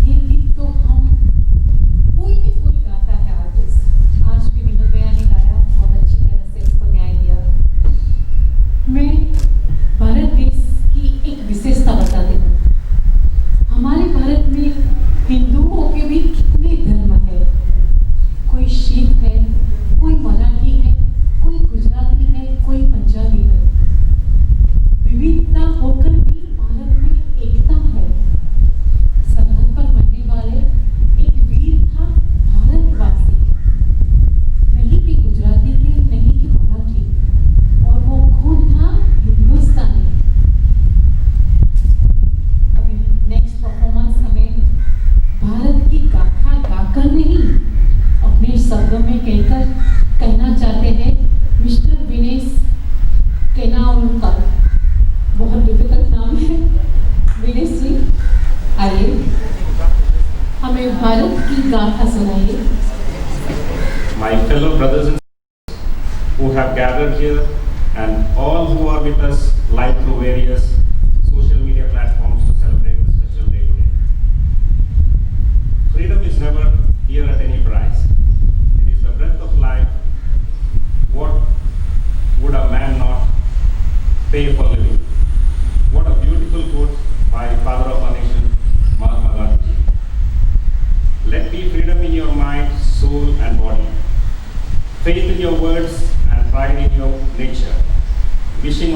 ये गीत तो हम कोई भी कोई गाता है आर्टिस्ट। आज भी विनोद भैया ने गाया, बहुत अच्छी तरह से इसको न्याय दिया। मैं भारत देश की एक विशेषता बताती हूँ। हमारे भारत में हिंदुओं के भी कितने धर्म है। कोई सिख है, कोई मराठी है, कोई गुजराती है, कोई पंजाबी है। विविधता होकर भी भारत में एकता है। सरहद पर मरने वाले एक वीर था भारतवासी, नहीं कि गुजराती के, नहीं कि मराठी, और वो खून था हिंदुस्तानी। अभी नेक्स्ट परफॉर्मेंस हमें भारत की गाथा गाकर नहीं, अपने शब्दों में कहना चाहते हैं मिस्टर विनेश केनाउलकर। बहुत डिफिकल्ट नाम है। विनेश जी आइए, हमें भारत की गाथा सुनाइए। My fellow brothers and sisters who have gathered here and all who are with us live through various social media platforms to celebrate this special day today. Freedom is never here at any price. It is the breath of life. What would a man not pay for living? What a beautiful quote by father of our nation, Mahatma Gandhi.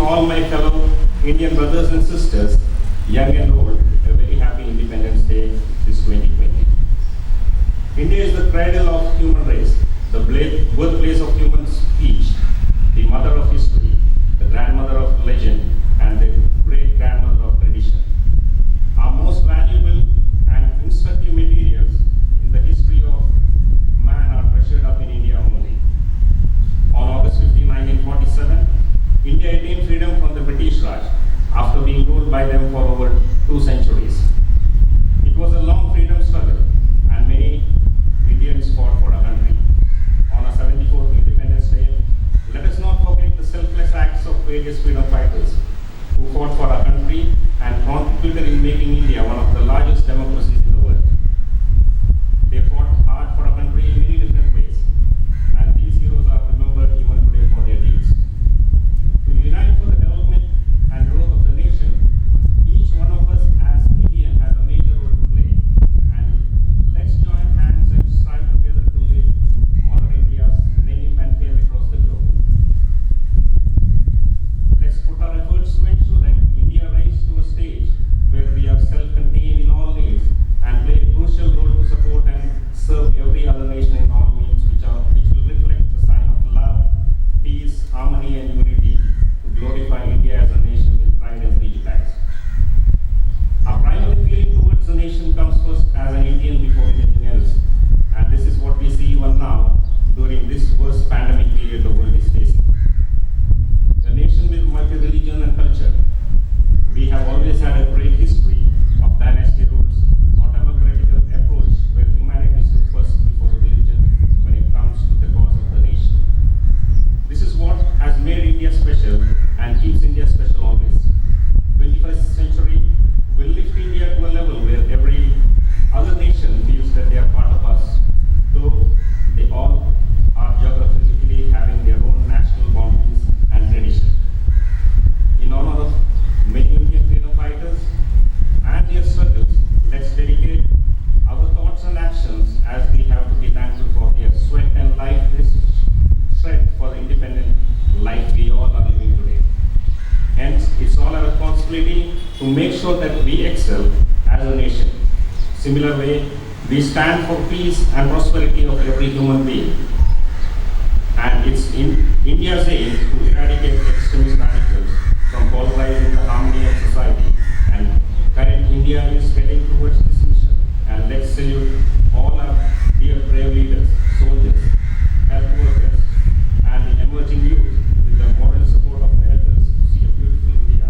all my fellow Indian brothers and sisters, young and old, a very happy Independence Day this 2020. India is the cradle of human race, the birthplace of human speech, the mother of history, the grandmother of legend, and the great-grandmother of tradition. Our most valuable and instructive materials in the history of man are treasured up in India only. On August 15, 1947, India attained freedom from the British Raj after being ruled by them for over 2 centuries. It was a long freedom struggle, and many Indians fought for our country. On our 74th Independence Day, let us not forget the selfless acts of various freedom fighters who fought for our country and contributed in making India one of the largest democracies in the world. They fought hard for our country in many different ways, and these heroes are remembered even today for their deeds. To unite for the development and growth of the nation, each one of us as Indian has a major role to play, and let's join hands and strive together to lift Mother India's name and fame across the globe. Let's put our efforts to ensure that India rises to a stage where we are self-contained in all needs and play a crucial role to support and serve every other nation in all means which will reflect the sign of love, peace, harmony and unity to glorify India as a nation with pride and prejudice. Our primary feeling towards the nation comes first as an Indian before anything else, and this is what we see even now during this worst pandemic period the world is facing. A nation with multi-religion and culture, we have always had a great history of dynasty rules or democratic approach where humanity stood first before religion when it comes to the cause of the nation. This is what has made India special and keeps India special always. 21st century will lift India to a level where every other nation feels that they are part of us, though they all are geographically having their own national boundaries and tradition. In honor of many Indian freedom fighters and their struggles, let's dedicate our thoughts and actions as we have to be thankful for their sweat and lifeless strength for the independent life we all are living today. Hence, it's all our responsibility to make sure that we excel as a nation. Similar way, we stand for peace and prosperity of every human being. And it's in India's aim to eradicate extremist radicals from polarizing the harmony of society. And current India is heading towards this mission. And let's salute all our dear brave leaders, soldiers, health workers, and the emerging youth with the moral support of elders to see a beautiful India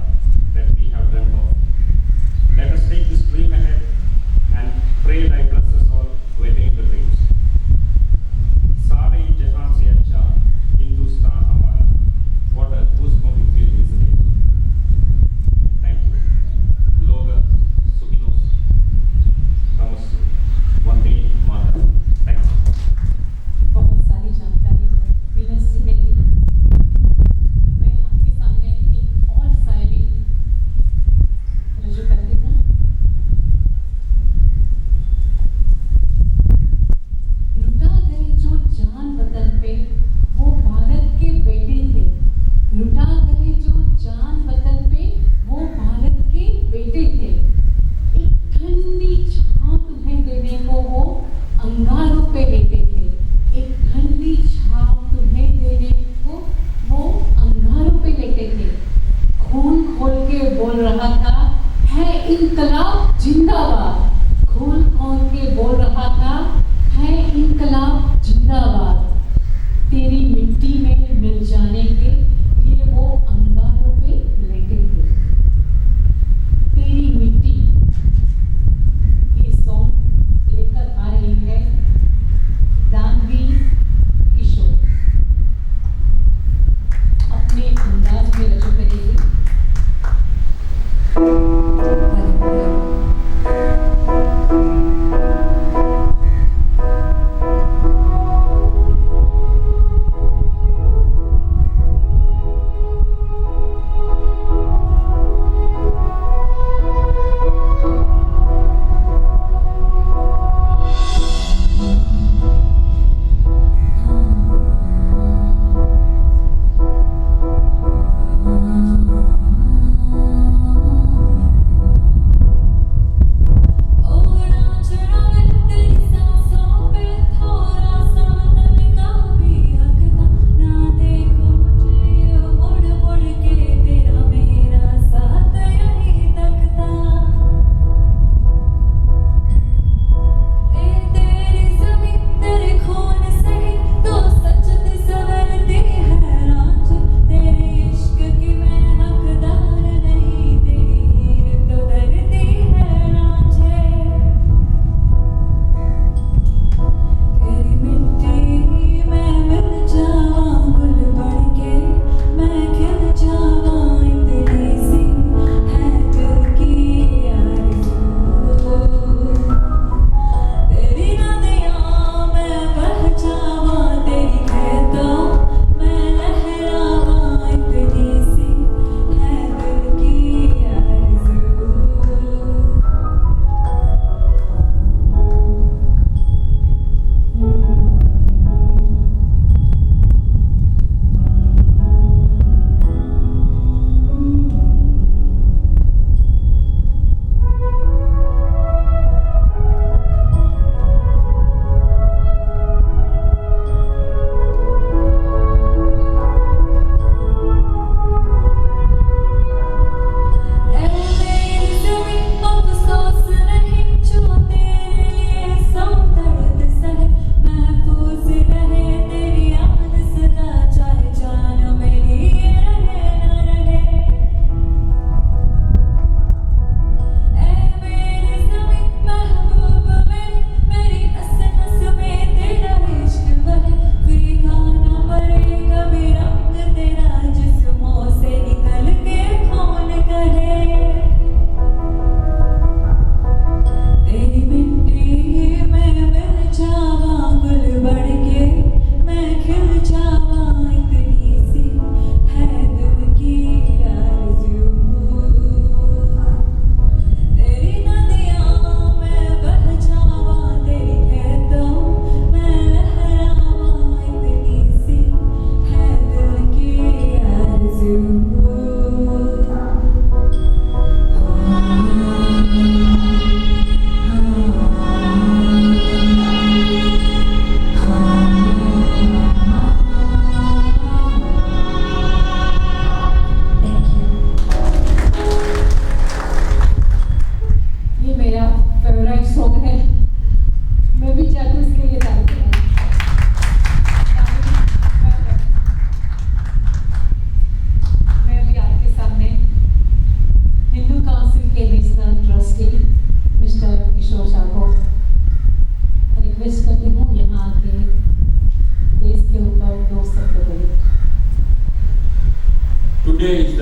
that we have dreamt of. Let us take this dream ahead and pray thy bless us all to attain the dreams. सारे जहां से अच्छा हिंदुस्तान हमारा. What a goosebump feeling, isn't it? Thank you. लोग सुखिनो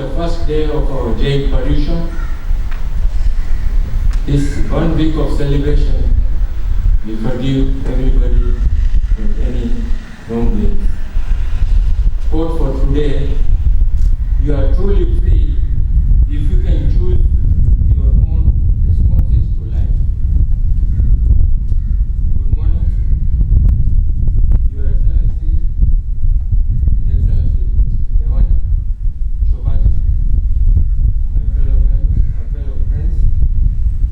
the first day of our Jai Paryusha. This 1 week of celebration, we forgive everybody and any wrongdoing. Quote for today, you are truly free if you can choose your own responses to life. Good morning, Your Excellency, His Excellency Mr. Dewan, Shobhaji, my fellow members, my fellow friends,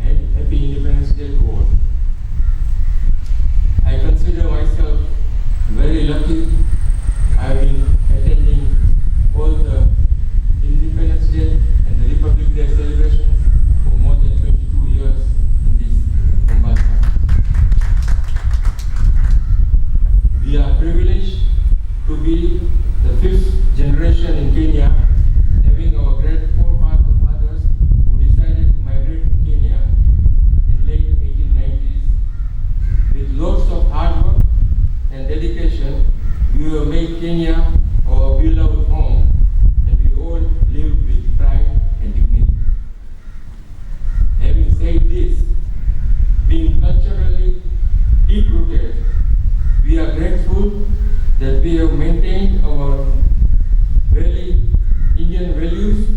and happy Independence Day to all. I consider myself very lucky. I've been attending all the Independence Day and the Republic Day celebrations for more than 22 years in this Mombasa. We are privileged to be the 5th generation in Kenya, having our great forefathers who decided to migrate to Kenya in late 1890s. With lots of hard work and dedication, we will make Kenya our beloved home, and we all live with pride and dignity. Having said this, being culturally deep-rooted, we are grateful that we have maintained our very Indian values,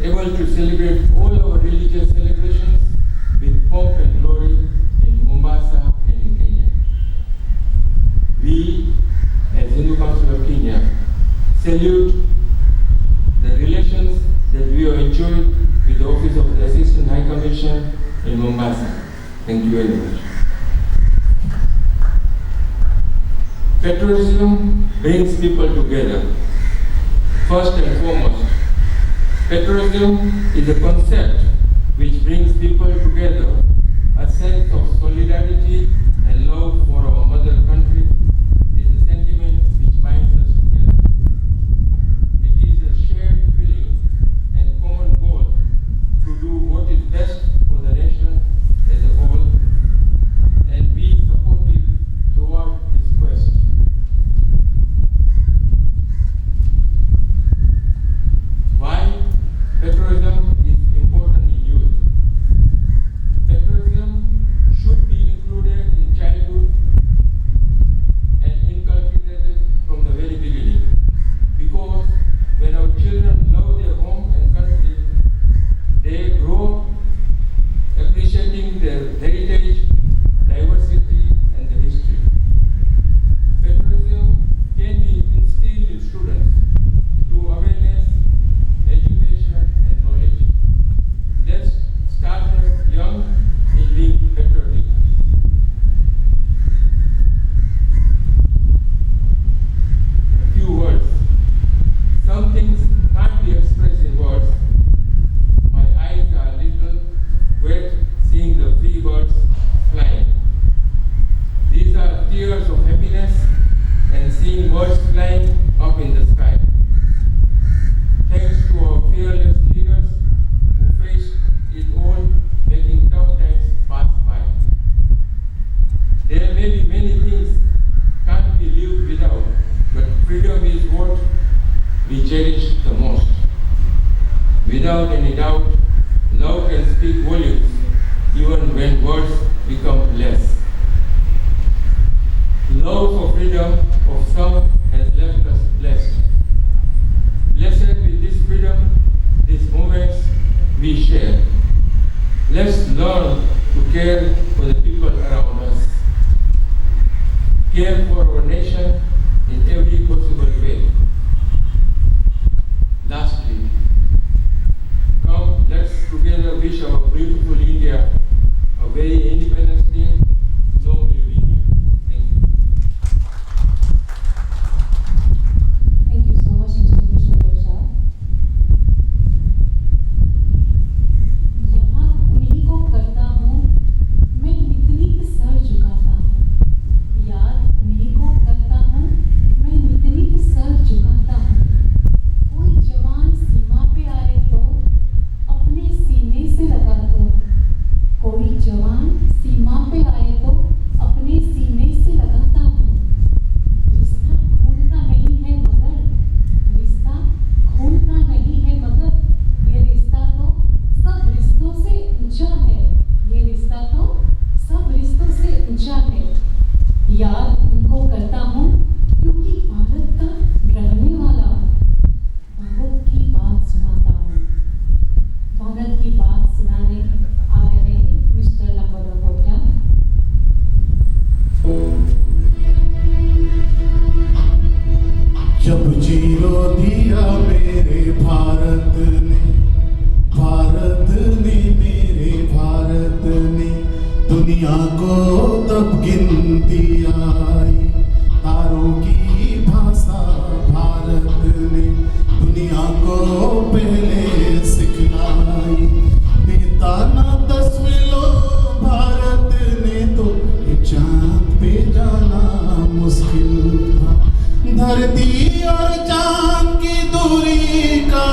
able to celebrate all our religious celebrations with pomp and glory in Mombasa and in Kenya. We, as Hindu Council of Kenya, salute the relations that we have enjoyed with the Office of the Assistant High Commission in Mombasa. Thank you very much. Patriotism brings people together. First and foremost, patriotism is a concept which brings people together, a sense of solidarity and love for our mother country is a sentiment which binds us together. It is a shared feeling and common goal to do what is best for the nation as a whole and be supportive throughout this quest. Why patriotism is important in youth? Patriotism should be included in childhood and inculcated from the very beginning. Because when our children love their home and country, they grow appreciating their heritage, diversity, and the history. Patriotism can be instilled in students through awareness, education, and knowledge. Let's start them young in being patriotic. A few words. Some things can't be expressed in words. My eyes are a little wet seeing the free birds flying. These are tears of happiness and seeing birds flying up in the sky. Thanks to our fearless leaders who faced it all, making tough times pass by. There may be many things can't be lived without, but freedom is what we cherish the most. Without any doubt, love can speak volumes even when words become less. Love for freedom of some has left us blessed. Blessed with this freedom, these moments we share. Let's learn to care for the people around us. Care for our nation in every possible way. Lastly, come, let's together wish our beautiful India a very Independence Day. Long live India. Thank you. Thank you so much, Mr. Kishore Shah. यहाँ उन्हीं को करता हूँ, मैं नितनित sir झुकाता हूँ, याद उन्हीं याद उनको करता हूँ क्योंकि भारत का रहने वाला भारत की बात सुनाता हूँ। भारत की बात सुनाने आ रहे हैं मिस्टर लंबोदर कोटा। जब जीरो दिया मेरे भारत ने मेरे भारत ने दुनिया को तब गिनती आई। तारों की भाषा भारत ने दुनिया को पहले सिखलाई। देता ना तस्वीरों भारत ने तो ये चांद पे जाना मुश्किल था। धरती और चांद की दूरी का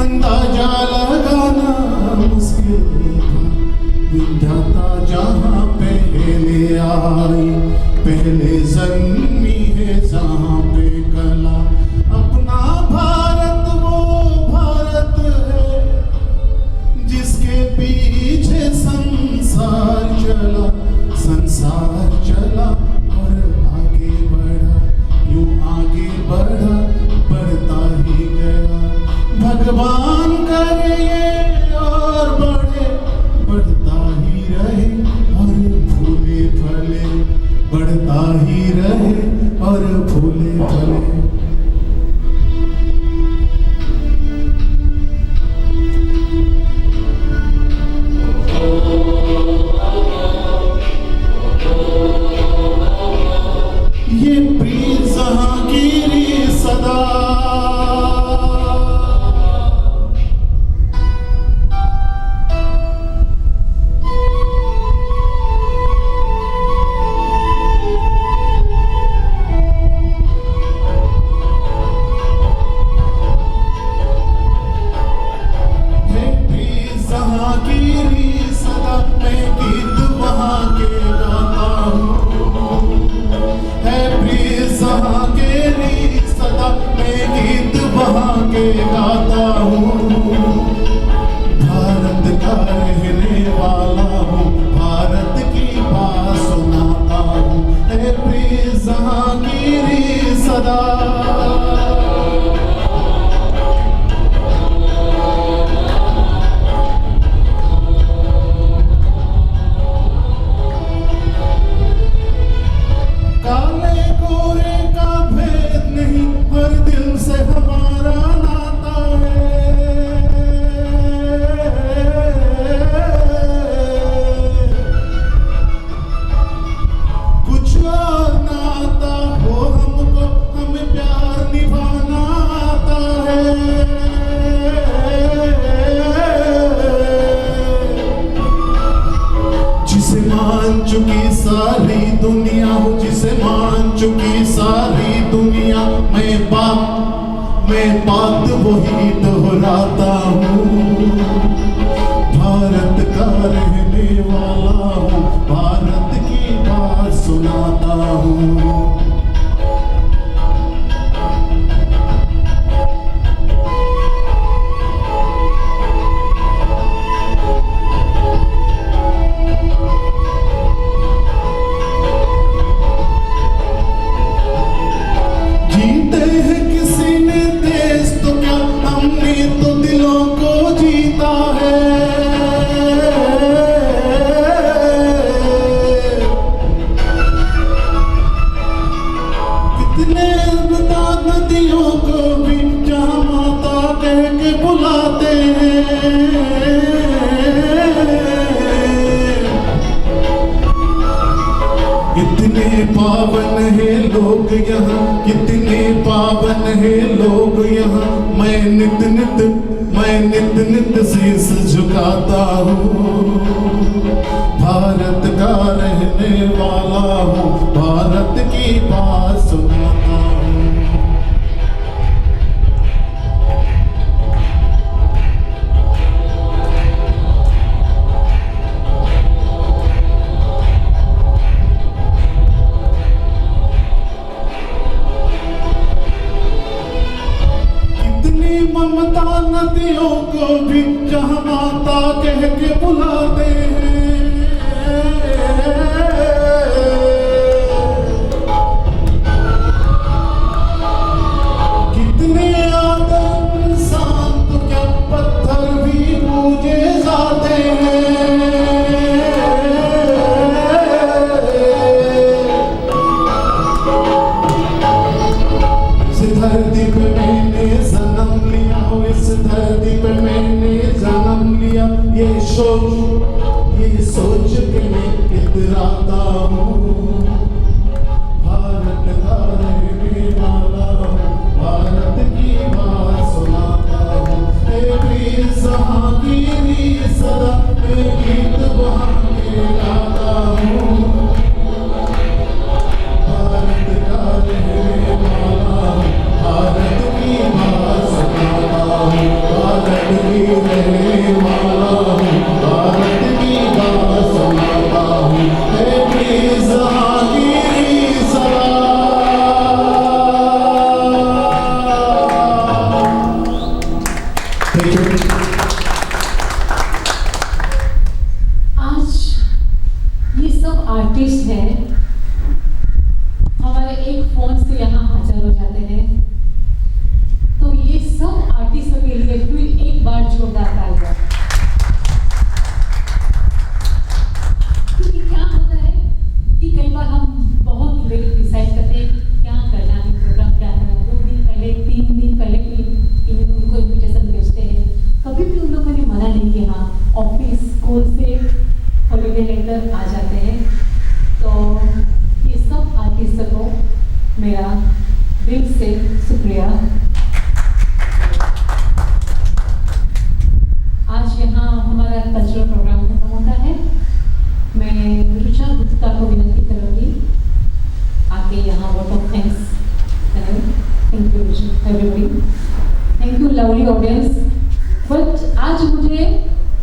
अंदाजा लगाना मुश्किल था। विधाता जहाँ पहले आई, पहले जन्मी है जहाँ पे कला। अपना भारत वो भारत है जिसके पीछे संसार चला और आगे बढ़ा, यूं आगे बढ़ा, बढ़ता ही गया। भगवान करे ये और बढ़े, बढ़ता ही रहे और फूले फले, बढ़ता ही रहे और फूले फले। ये प्रीत जहांगीरी सदा गाता हूँ। भारत का रहने वाला हूँ, भारत की बात सुनाता हूँ। है प्रिय जहांगीरी सदा काले गोरे का भेद नहीं, हर दिल से हमारा नाता है। कुछ और नाता हो हमको, हमें प्यार निभाना आता है। जिसे मान चुकी सारी दुनिया हो, जिसे मान चुकी सारी दुनिया, मैं बात वही दोहराता हूँ। भारत का रहने वाला हूँ, भारत की बात सुनाता हूँ। जीते हैं किसी ने देश तो क्या, हमने तो दिलों को जीता है। कितने बता नदियों को भी जहाँ माता कह के बुलाते हैं। कितने पावन है लोग यहाँ, कितने पावन है लोग यहाँ। मैं नित नित शीश झुकाता हूँ। भारत का रहने वाला हूँ, भारत की बात सुनाता हूँ। ममता नदियों को भी जहाँ माता कह के बुलाते हैं। है, हमारे एक फोन से यहाँ हाजिर हो जाते हैं। तो ये सब आर्टिस्टों के लिए फिर एक बार जोरदार तालियां। क्योंकि क्या होता है कि कई बार हम बहुत लेट डिसाइड करते हैं कि क्या करना है, प्रोग्राम क्या करना है, 2 दिन पहले 3 दिन पहले उनको इन्विटेशन भेजते हैं। कभी भी उन लोगों ने मना नहीं किया, हाँ ऑफिस स्कूल से हॉलीडे लेकर आ जाते हैं। तो ये सब आर्टिस्ट को मेरा दिल से शुक्रिया। आज यहाँ हमारा कल्चरल प्रोग्राम खत्म होता है। मैं ऋचा गुप्ता को विनती करूँगी आके यहाँ वोट ऑफ थैंक्स करें। Thank you everybody, thank you lovely audience. But आज मुझे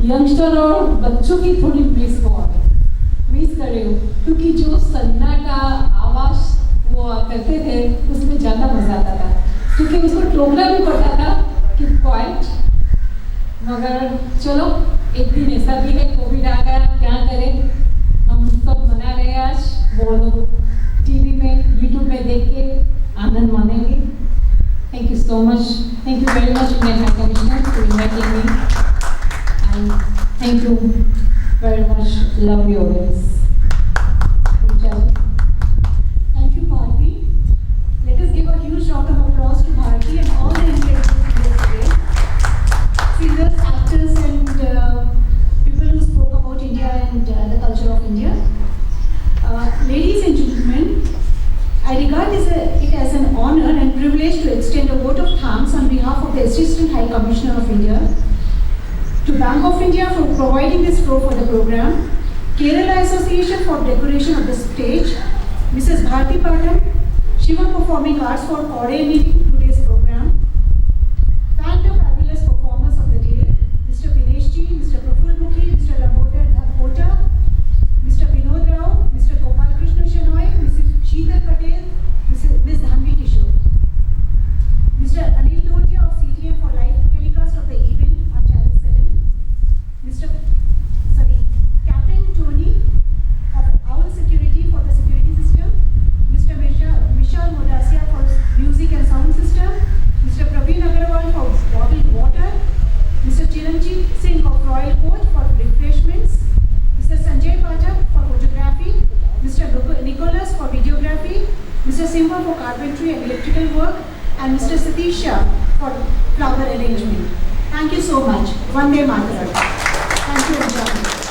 यंगस्टर और बच्चों की थोड़ी मिस कर रही हूँ, क्योंकि जो सन्नाटा आवाज़ वो करते थे उसमें ज़्यादा मज़ा आता था, क्योंकि उसको टोकना भी पड़ता था कि क्वाइट। मगर चलो एक दिन ऐसा भी है, कोविड आ गया, क्या करें, हम सब मना रहे हैं। आज वो लोग टीवी में यूट्यूब में देख के आनंद मानेंगे। Thank you so much. Thank you very much, Indian High Commissioner, for inviting me. And thank you very much, lovely audience. Thank you, Bharti. Let us give a huge round of applause to Bharti and all the individuals here today. Singers, actors, and people who spoke about India and the culture of India. Ladies and gentlemen, I regard it as an honor and privilege to extend a vote of thanks on behalf of the Assistant High Commissioner of India to Bank of India for providing this floor for the program, Kerala Association for decoration of the stage, Mrs. Bharti Pathak, Shiva Performing Arts for coordinating today's program, thank the fabulous performers of the day, Mr. Vinesh Ji, Mr. Praful Mukhi, Mr. Labodar Dhakota, Mr. Vinod Rao, Mr. Gopal Krishna Shenoy, Mrs. Sheetal Patel, Ms. Dhanvi Kishore, Mr. Anil Todia of CTM for live telecast of the event on Channel 7, Captain Tony of Owl Security for the security system, Mr. Mishal Modasia for music and sound system, Mr. Praveen Agarwal for bottled water, Mr. Chiranjeev Singh of Royal Coach for refreshments, Mr. Sanjay Pathak for photography, Mr. Nicholas for videography, Mr. Simha for carpentry and electrical work, and Mr. Satish Shah for flower arrangement. Thank you so much. Vande Mataram. Thank you, everyone.